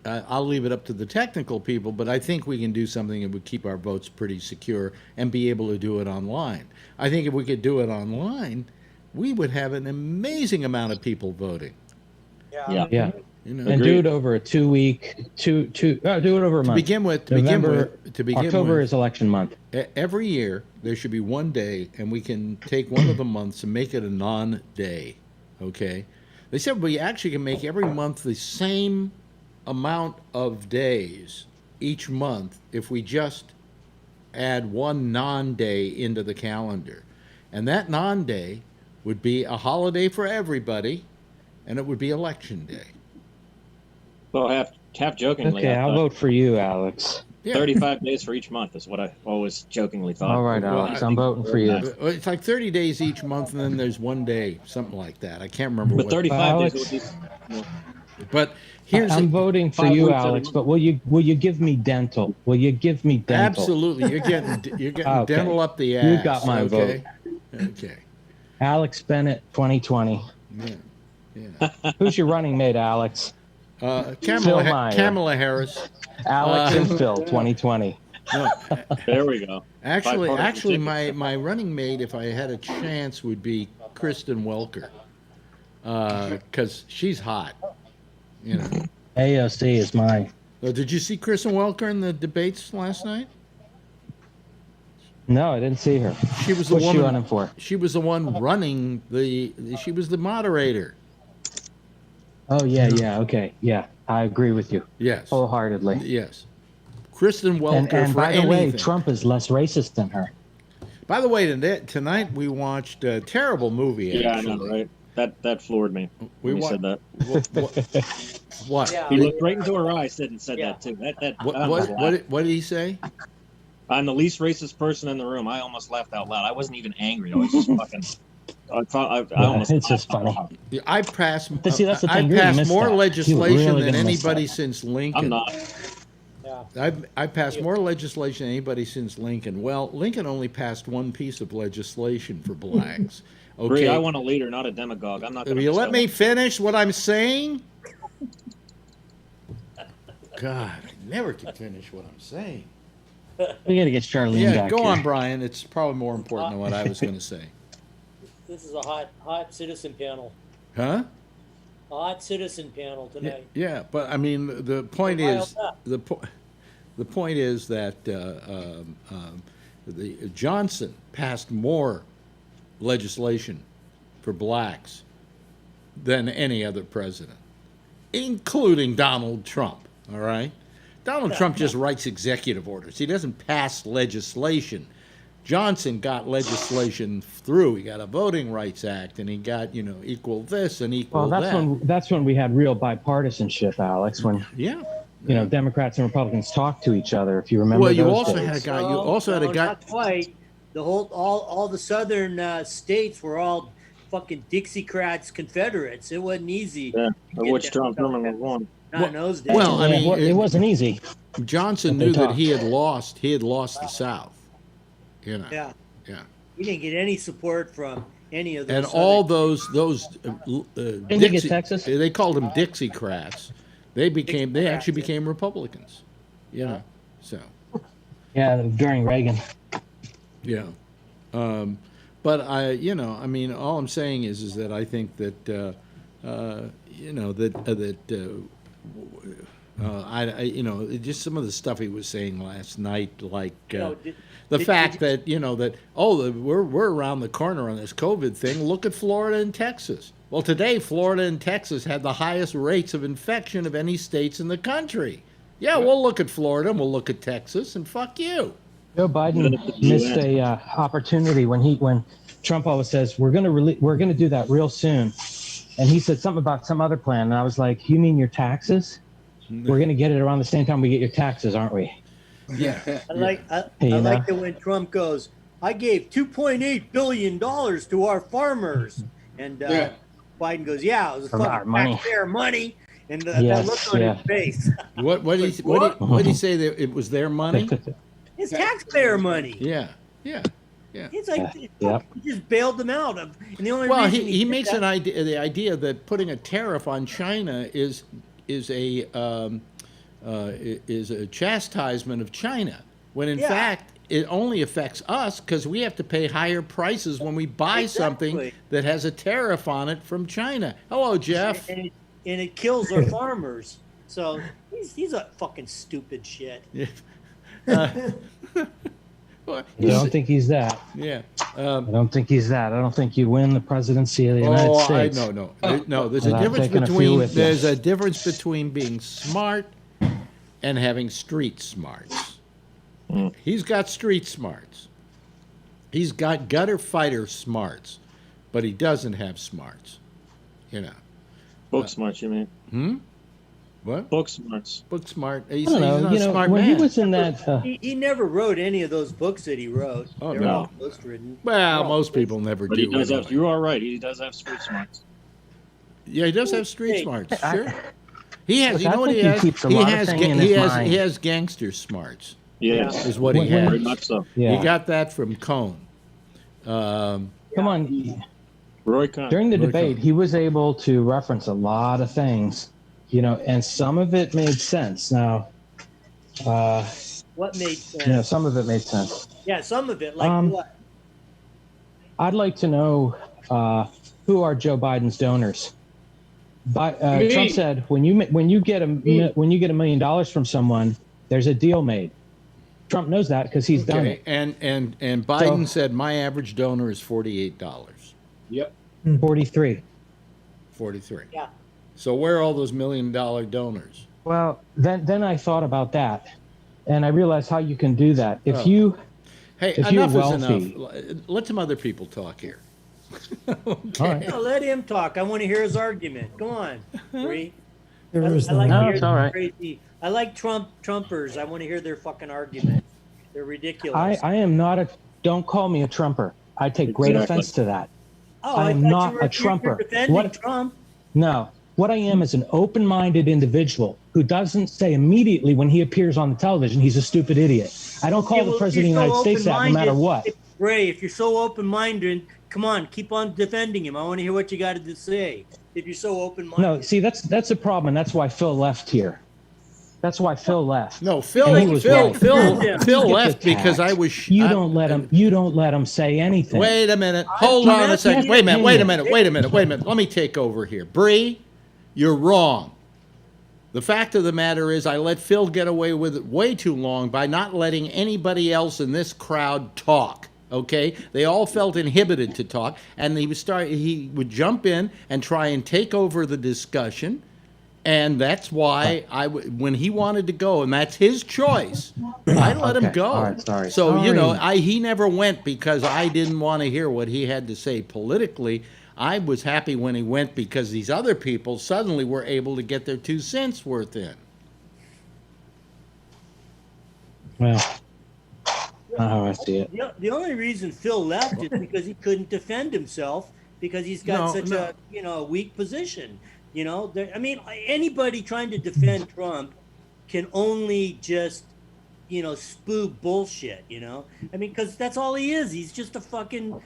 Speaker 2: I'll leave it up to the technical people, but I think we can do something that would keep our votes pretty secure and be able to do it online. I think if we could do it online, we would have an amazing amount of people voting.
Speaker 9: Yeah. And do it over a 2-week, do it over a month.
Speaker 2: To begin with,
Speaker 9: October is election month.
Speaker 2: Every year there should be one day, and we can take one of the months and make it a non-day. Okay, they said we actually can make every month the same amount of days each month if we just add one non-day into the calendar, and that non-day would be a holiday for everybody, and it would be election day.
Speaker 6: Well, half jokingly.
Speaker 9: Okay, I'll vote for you, Alex.
Speaker 2: Yeah.
Speaker 6: 35 days for each month is what I always jokingly thought.
Speaker 9: All right,
Speaker 2: Well,
Speaker 9: Alex, I'm voting for you.
Speaker 2: It's like 30 days each month, and then there's 1 day, something like that. I can't remember
Speaker 6: But
Speaker 2: what.
Speaker 6: 35
Speaker 9: Alex,
Speaker 6: days would be. Yeah.
Speaker 2: But here's
Speaker 9: I'm voting for
Speaker 6: 5
Speaker 9: you,
Speaker 6: weeks every
Speaker 9: Alex.
Speaker 6: month.
Speaker 9: But will you give me dental? Will you give me dental?
Speaker 2: absolutely you're getting
Speaker 9: Okay.
Speaker 2: dental up the ass.
Speaker 9: You got my
Speaker 2: okay? Okay.
Speaker 9: Alex Bennett, 2020.
Speaker 2: Yeah. Yeah.
Speaker 9: Who's your running mate, Alex? Phil Meyer.
Speaker 2: Kamala Harris.
Speaker 9: Alex and Phil, 2020.
Speaker 2: No,
Speaker 6: There we go.
Speaker 2: actually,
Speaker 6: Bipartisan
Speaker 2: my running mate, if I had a chance, would be Kristen Welker, because she's hot. You know.
Speaker 9: AOC is mine.
Speaker 2: Did you see Kristen Welker in the debates last night?
Speaker 9: No, I didn't see her.
Speaker 2: She was the
Speaker 9: What's she
Speaker 2: woman.
Speaker 9: running for?
Speaker 2: She was the one running she was the moderator.
Speaker 9: Oh, yeah, okay. Yeah, I agree with you
Speaker 2: Yes.
Speaker 9: wholeheartedly.
Speaker 2: Yes. Kristen Welker
Speaker 9: And
Speaker 2: for
Speaker 9: by the way,
Speaker 2: anything.
Speaker 9: Trump is less racist than her.
Speaker 2: By the way, tonight we watched a terrible movie.
Speaker 6: Yeah, I
Speaker 2: Actually,
Speaker 6: know, right? That floored me.
Speaker 2: We
Speaker 6: when he said that.
Speaker 2: What?
Speaker 8: Yeah.
Speaker 6: He looked right into her eyes and said
Speaker 8: Yeah.
Speaker 6: that too. That
Speaker 2: What did he say?
Speaker 6: I'm the least racist person in the room. I almost laughed out loud. I wasn't even angry. I was just fucking. I almost.
Speaker 9: It's just funny.
Speaker 2: I passed.
Speaker 9: But see, that's the
Speaker 2: I
Speaker 9: thing, you really
Speaker 2: passed
Speaker 9: missed
Speaker 2: more
Speaker 9: that.
Speaker 2: legislation
Speaker 9: You were really
Speaker 2: than
Speaker 9: gonna miss
Speaker 2: anybody
Speaker 9: that.
Speaker 2: since Lincoln.
Speaker 6: I'm not.
Speaker 8: Yeah.
Speaker 2: I passed more legislation than anybody since Lincoln. Well, Lincoln only passed one piece of legislation for blacks.
Speaker 6: Bree,
Speaker 2: Okay.
Speaker 6: I want a leader, not a demagogue. I'm not.
Speaker 2: Will
Speaker 6: Gonna
Speaker 2: you let me finish what I'm saying? God, I never can finish what I'm saying.
Speaker 9: We got to get Charlene
Speaker 2: Yeah,
Speaker 9: back
Speaker 2: go
Speaker 9: here.
Speaker 2: on, Brian. It's probably more important than what I was going to say.
Speaker 8: This is a hot citizen panel.
Speaker 2: Huh?
Speaker 8: A hot citizen panel tonight.
Speaker 2: Yeah, but I mean, the point
Speaker 8: Riled
Speaker 2: is,
Speaker 8: up.
Speaker 2: the point is that Johnson passed more legislation for blacks than any other president, including Donald Trump. All right, Donald Trump just writes executive orders. He doesn't pass legislation. Johnson got legislation through. He got a Voting Rights Act, and he got equal this and equal
Speaker 9: Well,
Speaker 2: that.
Speaker 9: that's when we had real bipartisanship, Alex. When
Speaker 2: Yeah.
Speaker 9: Democrats and Republicans talked to each other. If you remember,
Speaker 2: Well, you
Speaker 9: those
Speaker 2: also
Speaker 9: days.
Speaker 2: had a guy. You also had a guy.
Speaker 8: Not quite. The whole all the southern states were all fucking Dixiecrats, Confederates. It wasn't easy.
Speaker 6: Yeah,
Speaker 8: to get
Speaker 6: which
Speaker 8: that
Speaker 6: Trump
Speaker 8: stuff
Speaker 6: Truman was
Speaker 8: done.
Speaker 6: one.
Speaker 8: Not in those days.
Speaker 2: Well, I mean,
Speaker 9: it wasn't easy.
Speaker 2: Johnson
Speaker 9: But they
Speaker 2: knew that
Speaker 9: talked.
Speaker 2: he had lost. He had lost the South.
Speaker 8: yeah,
Speaker 2: Yeah.
Speaker 8: he didn't get any support from any of those.
Speaker 2: And
Speaker 8: southern-
Speaker 2: all those
Speaker 9: Didn't he get Texas?
Speaker 2: they called them Dixiecrats. They
Speaker 8: Dixiecrats,
Speaker 2: actually
Speaker 8: yeah.
Speaker 2: became Republicans. So
Speaker 9: Yeah, during Reagan.
Speaker 2: yeah. But I mean, all I'm saying is that I think that just some of the stuff he was saying last night, like the fact that we're around the corner on this COVID thing. Look at Florida and Texas. Well, today Florida and Texas had the highest rates of infection of any states in the country. Yeah, we'll look at Florida and we'll look at Texas and fuck you.
Speaker 9: Joe Biden missed a opportunity when Trump always says we're gonna do that real soon, and he said something about some other plan, and I was like, you mean your taxes? We're gonna get it around the same time we get your taxes, aren't we?
Speaker 2: Yeah.
Speaker 8: I like
Speaker 9: You know?
Speaker 8: that when Trump goes, I gave $2.8 billion to our farmers, and Biden goes, yeah, it was
Speaker 9: Of our
Speaker 8: fucking
Speaker 9: money.
Speaker 8: taxpayer money, and
Speaker 9: Yes,
Speaker 8: that look on
Speaker 9: yeah.
Speaker 8: his face.
Speaker 2: What did he say that it was their money?
Speaker 8: It's taxpayer money.
Speaker 2: Yeah.
Speaker 8: It's like
Speaker 9: Yeah.
Speaker 8: he just bailed them out of. And the only
Speaker 2: Well,
Speaker 8: reason
Speaker 2: he
Speaker 8: did
Speaker 2: makes
Speaker 8: that-
Speaker 2: the idea that putting a tariff on China is a chastisement of China, when in fact it only affects us because we have to pay higher prices when we buy something
Speaker 8: Exactly.
Speaker 2: that has a tariff on it from China. Hello, Jeff.
Speaker 8: and it kills our farmers. So he's a fucking stupid shit.
Speaker 2: Well,
Speaker 9: I don't think he's that.
Speaker 2: yeah.
Speaker 9: I don't think he's that. I don't think you win the presidency of the United States.
Speaker 2: No. There's
Speaker 9: And
Speaker 2: a
Speaker 9: I'm
Speaker 2: difference
Speaker 9: taking a few
Speaker 2: between
Speaker 9: with you.
Speaker 2: being smart and having street smarts. He's got street smarts. He's got gutter fighter smarts, but he doesn't have smarts.
Speaker 6: Book smarts, you mean?
Speaker 2: What?
Speaker 6: Book smarts.
Speaker 2: Book smart.
Speaker 9: I
Speaker 2: He's
Speaker 9: don't know.
Speaker 2: not a smart
Speaker 9: when
Speaker 2: man.
Speaker 9: he was in that,
Speaker 8: He never wrote any of those books that he wrote.
Speaker 2: Oh,
Speaker 8: They're
Speaker 2: no.
Speaker 8: all ghostwritten.
Speaker 2: Well,
Speaker 8: They're all
Speaker 2: most people never
Speaker 6: But
Speaker 2: do.
Speaker 6: he does have.
Speaker 2: anyway.
Speaker 6: You are right. He does have street smarts.
Speaker 2: Yeah, he does have street
Speaker 8: Hey,
Speaker 2: smarts. Sure. He has.
Speaker 9: Look,
Speaker 2: You
Speaker 9: I
Speaker 2: know what
Speaker 9: think
Speaker 2: he
Speaker 9: he
Speaker 2: has?
Speaker 9: keeps a
Speaker 2: He
Speaker 9: lot of
Speaker 2: has.
Speaker 9: things in
Speaker 2: He
Speaker 9: his
Speaker 2: has.
Speaker 9: mind.
Speaker 2: He has gangster smarts.
Speaker 6: Yes.
Speaker 2: Is what he
Speaker 9: When-
Speaker 2: has.
Speaker 6: Very much so.
Speaker 9: yeah.
Speaker 2: He got that from Cohn.
Speaker 9: Come on.
Speaker 6: Roy Cohn.
Speaker 9: During the
Speaker 2: Roy
Speaker 9: debate,
Speaker 2: Cohn.
Speaker 9: he was able to reference a lot of things, and some of it made sense. Now,
Speaker 8: What made sense?
Speaker 9: some of it made sense.
Speaker 8: Yeah, some of it. Like what?
Speaker 9: I'd like to know who are Joe Biden's donors.
Speaker 3: Me.
Speaker 9: Trump said when you get $1 million from someone, there's a deal made. Trump knows that because he's done
Speaker 2: Okay,
Speaker 9: it.
Speaker 2: and Biden said my average donor is $48.
Speaker 3: Yep.
Speaker 9: 43.
Speaker 2: 43.
Speaker 8: Yeah.
Speaker 2: So where are all those $1 million donors?
Speaker 9: Well, then I thought about that, and I realized how you can do that. If
Speaker 2: Oh.
Speaker 9: you
Speaker 2: Hey,
Speaker 9: If you're
Speaker 2: enough
Speaker 9: wealthy-
Speaker 2: is enough. Let some other people talk here.
Speaker 9: all right.
Speaker 8: No, let him talk. I want to hear his argument. Go on, Bree.
Speaker 4: There is
Speaker 8: I like
Speaker 4: no.
Speaker 8: to
Speaker 9: No,
Speaker 8: hear
Speaker 9: it's all right.
Speaker 8: crazy. I like Trumpers. I want to hear their fucking argument. They're ridiculous.
Speaker 9: I am not a. Don't call me a Trumper. I take great
Speaker 6: Exactly.
Speaker 9: offense to that.
Speaker 8: I
Speaker 9: I'm
Speaker 8: thought
Speaker 9: not
Speaker 8: you were,
Speaker 9: a Trumper.
Speaker 8: You're defending
Speaker 9: What-
Speaker 8: Trump.
Speaker 9: No. What I am is an open-minded individual who doesn't say immediately when he appears on the television he's a stupid idiot. I don't call
Speaker 8: Yeah,
Speaker 9: the
Speaker 8: well,
Speaker 9: president of
Speaker 8: if
Speaker 9: the
Speaker 8: you're
Speaker 9: United
Speaker 8: so
Speaker 9: States that no matter
Speaker 8: open-minded,
Speaker 9: what.
Speaker 8: Ray, if you're so open-minded, come on, keep on defending him. I want to hear what you got to say. If you're so open-minded.
Speaker 9: No, see that's a problem, and that's why Phil left here. That's why Phil left.
Speaker 2: No, Phil
Speaker 9: And he was right.
Speaker 2: Phil
Speaker 8: Yeah.
Speaker 2: Phil
Speaker 9: He gets
Speaker 2: left because I
Speaker 9: attacked.
Speaker 2: was.
Speaker 9: You don't let him. You don't let him say anything.
Speaker 2: Wait a minute. Hold on a second. Wait a minute. Wait a minute. Wait a minute. Wait a minute. Let me take over here. Bree, you're wrong. The fact of the matter is, I let Phil get away with it way too long by not letting anybody else in this crowd talk. Okay, they all felt inhibited to talk, and he would jump in and try and take over the discussion, and that's why when he wanted to go, and that's his choice, I let him
Speaker 9: Okay.
Speaker 2: go.
Speaker 9: All right, sorry.
Speaker 2: So
Speaker 9: Sorry.
Speaker 2: he never went because I didn't want to hear what he had to say politically. I was happy when he went because these other people suddenly were able to get their 2 cents worth in.
Speaker 9: Well, not how I see it.
Speaker 8: The only reason Phil left is because he couldn't defend himself because he's got
Speaker 2: No,
Speaker 8: such
Speaker 2: no.
Speaker 8: a weak position. I mean, anybody trying to defend Trump can only just spew bullshit. I mean, because that's all he is. He's just a fucking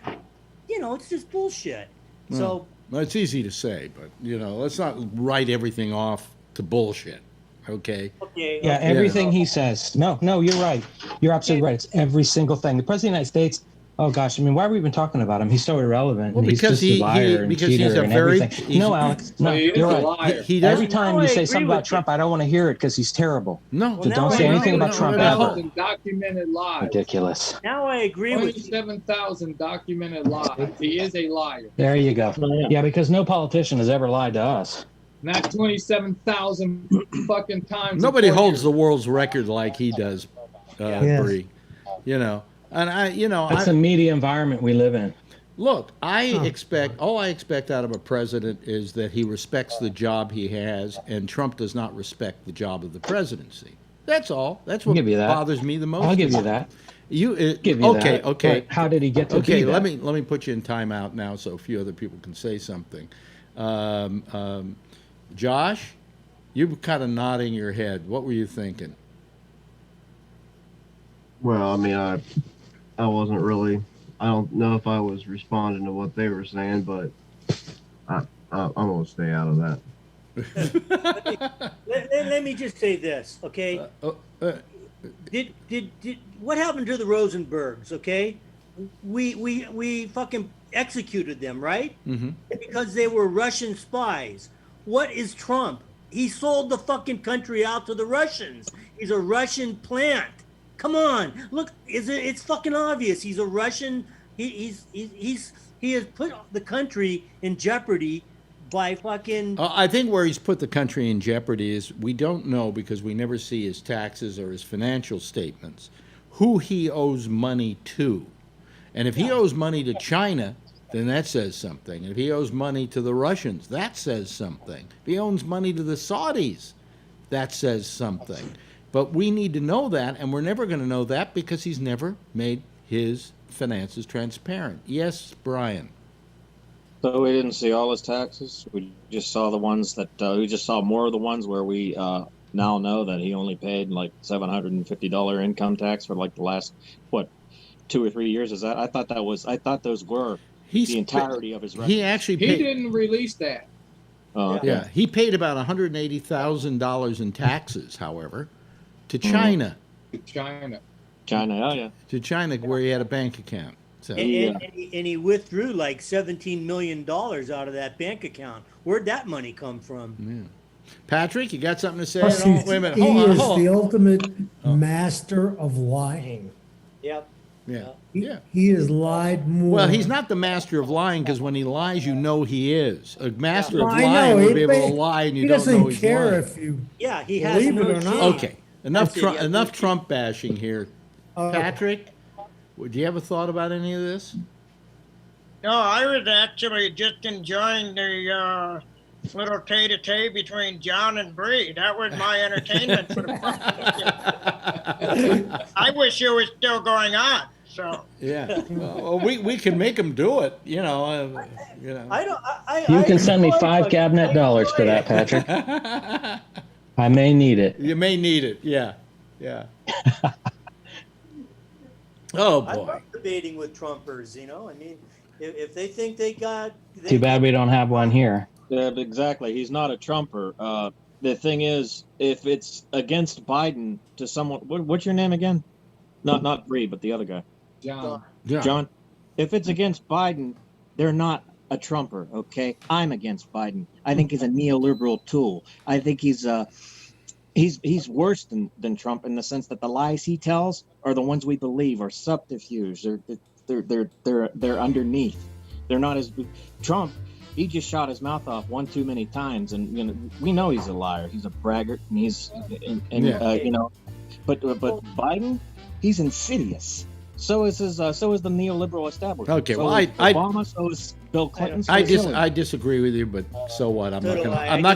Speaker 8: it's just bullshit. So
Speaker 2: Well, it's easy to say, but let's not write everything off to bullshit. Okay.
Speaker 8: okay,
Speaker 9: Yeah,
Speaker 8: okay.
Speaker 9: everything he says. No, you're right. You're absolutely right. It's every single thing. The president of the United States. Oh gosh, I mean, why are we even talking about him? He's so irrelevant.
Speaker 2: Well,
Speaker 9: and he's
Speaker 2: because
Speaker 9: just a liar and
Speaker 2: because
Speaker 9: cheater
Speaker 2: he's a
Speaker 9: and
Speaker 2: very
Speaker 9: everything. No, Alex. No,
Speaker 3: Well, he is
Speaker 9: you're
Speaker 3: a
Speaker 9: right.
Speaker 3: liar.
Speaker 2: He
Speaker 9: Every
Speaker 2: doesn't.
Speaker 9: time
Speaker 8: Now
Speaker 9: you
Speaker 8: I
Speaker 9: say
Speaker 8: agree
Speaker 9: something
Speaker 8: with
Speaker 9: about Trump, I don't want to hear it because he's terrible.
Speaker 2: No.
Speaker 9: So
Speaker 8: now
Speaker 9: don't
Speaker 8: I
Speaker 9: say
Speaker 8: agree
Speaker 9: anything
Speaker 8: with
Speaker 9: about
Speaker 8: you.
Speaker 9: Trump
Speaker 8: No.
Speaker 9: ever.
Speaker 3: 27,000 documented lies.
Speaker 9: Ridiculous.
Speaker 8: Now I agree with you.
Speaker 3: 27,000 documented lies. He is a liar.
Speaker 9: There you go.
Speaker 6: yeah.
Speaker 9: Yeah, because no politician has ever lied to us.
Speaker 3: Not 27,000 fucking times.
Speaker 2: Nobody
Speaker 3: in 4
Speaker 2: holds
Speaker 3: years.
Speaker 2: the world's record like he does,
Speaker 4: Yes.
Speaker 2: Bree. And
Speaker 9: That's the media environment we live in.
Speaker 2: Look, all I expect out of a president is that he respects the job he has, and Trump does not respect the job of the presidency. That's all. That's what
Speaker 9: give you that.
Speaker 2: bothers me the most.
Speaker 9: I'll give you that.
Speaker 2: Give
Speaker 9: you
Speaker 2: okay,
Speaker 9: that.
Speaker 2: okay.
Speaker 9: But how did he get to
Speaker 2: Okay,
Speaker 9: be that?
Speaker 2: let me put you in timeout now, so a few other people can say something. Josh, you were kind of nodding your head. What were you thinking?
Speaker 5: Well, I mean, I wasn't really. I don't know if I was responding to what they were saying, but I'm gonna stay out of that.
Speaker 8: Let me just say this, okay? Did what happened to the Rosenbergs? Okay, we fucking executed them, right?
Speaker 2: Mm-hmm.
Speaker 8: Because they were Russian spies. What is Trump? He sold the fucking country out to the Russians. He's a Russian plant. Come on, look, it's fucking obvious. He's a Russian. He has put the country in jeopardy by fucking.
Speaker 2: I think where he's put the country in jeopardy is we don't know because we never see his taxes or his financial statements who he owes money to. And if he owes money to China, then that says something. If he owes money to the Russians, that says something. If he owes money to the Saudis, that says something. But we need to know that, and we're never going to know that because he's never made his finances transparent. Yes, Brian.
Speaker 6: So we didn't see all his taxes. We just saw the ones that we just saw more of the ones where we now know that he only paid like $750 income tax for like the last 2 or 3 years. Is that? I thought those were the entirety of his records.
Speaker 2: He actually
Speaker 3: He didn't release that.
Speaker 6: Oh, okay.
Speaker 2: Yeah, he paid about $180,000 in taxes, however, to China.
Speaker 3: China.
Speaker 6: Oh yeah.
Speaker 2: To China, where he had a bank account. So
Speaker 8: And he withdrew like $17 million out of that bank account. Where'd that money come from?
Speaker 2: Yeah. Patrick, you got something to say?
Speaker 4: Plus,
Speaker 2: Wait a minute.
Speaker 4: he
Speaker 2: Hold
Speaker 4: is
Speaker 2: on.
Speaker 4: the ultimate master of lying.
Speaker 8: Yep.
Speaker 2: Yeah.
Speaker 4: He has lied more.
Speaker 2: Well, he's not the master of lying because when he lies, you know he is. A master
Speaker 4: Well,
Speaker 2: of
Speaker 4: I
Speaker 2: lying
Speaker 4: know,
Speaker 2: would be able to lie and you don't know he's
Speaker 4: He doesn't care
Speaker 2: lying.
Speaker 4: if you
Speaker 8: Yeah, he has
Speaker 4: believe
Speaker 8: no
Speaker 4: it or not.
Speaker 8: shame.
Speaker 2: Okay, enough
Speaker 8: That's it, yeah.
Speaker 2: enough Trump bashing here. Patrick, do you have a thought about any of this?
Speaker 7: No, I was actually just enjoying the little tete-a-tete between John and Bree. That was my entertainment for the I wish it was still going on. So
Speaker 2: Yeah, well, we can make him do it. You know.
Speaker 9: You can send me $5 cabinet dollars for that, Patrick. I may need it.
Speaker 2: You may need it. Yeah. Oh
Speaker 8: I
Speaker 2: boy.
Speaker 8: love debating with Trumpers. I mean, if they think they got.
Speaker 9: Too bad we don't have one here.
Speaker 6: Yeah, exactly. He's not a Trumper. The thing is, if it's against Biden to someone, what's your name again? Not Bree, but the other guy.
Speaker 3: John.
Speaker 6: John. If it's against Biden, they're not a Trumper. Okay, I'm against Biden. I think he's a neoliberal tool. I think he's worse than Trump in the sense that the lies he tells are the ones we believe are subterfuge. They're underneath. They're not as Trump. He just shot his mouth off one too many times, and we know he's a liar. He's a braggart, and But Biden, he's insidious. So is the neoliberal establishment.
Speaker 2: Okay,
Speaker 6: so
Speaker 2: well,
Speaker 6: is Obama. So is Bill Clinton. So is Hillary.
Speaker 2: I disagree with you, but so what? I'm not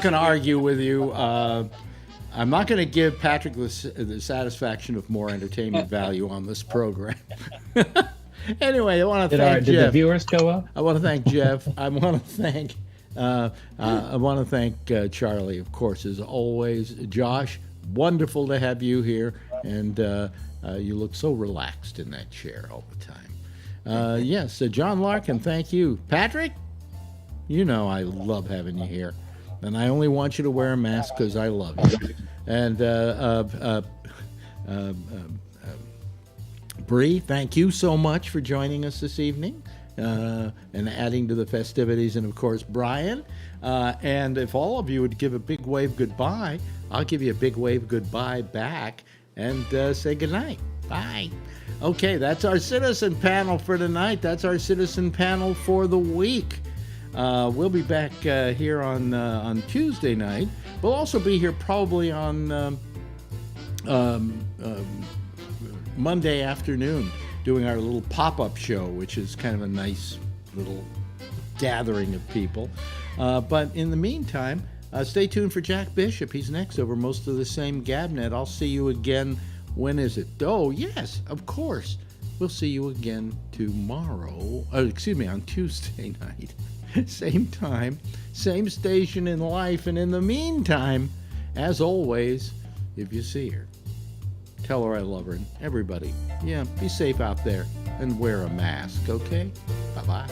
Speaker 2: going to argue with you. I'm not going to give Patrick the satisfaction of more entertainment value on this program. Anyway, I want to thank Jeff.
Speaker 9: Did the viewers go up?
Speaker 2: I want to thank Jeff. I want to thank Charlie, of course, as always. Josh, wonderful to have you here, and you look so relaxed in that chair all the time. Yes, John Larkin, thank you. Patrick, you know I love having you here, and I only want you to wear a mask because I love you. And Bree, thank you so much for joining us this evening and adding to the festivities. And, of course, Brian. And if all of you would give a big wave goodbye, I'll give you a big wave goodbye back and say goodnight. Bye. Okay, that's our citizen panel for tonight. That's our citizen panel for the week. We'll be back here on Tuesday night. We'll also be here probably on Monday afternoon doing our little pop-up show, which is kind of a nice little gathering of people. But in the meantime, stay tuned for Jack Bishop. He's next over most of the same Gabnet. I'll see you again. When is it? Oh, yes, of course. We'll see you again tomorrow. On Tuesday night. Same time, same station in life. And in the meantime, as always, if you see her, tell her I love her. And everybody, be safe out there and wear a mask, okay? Bye-bye.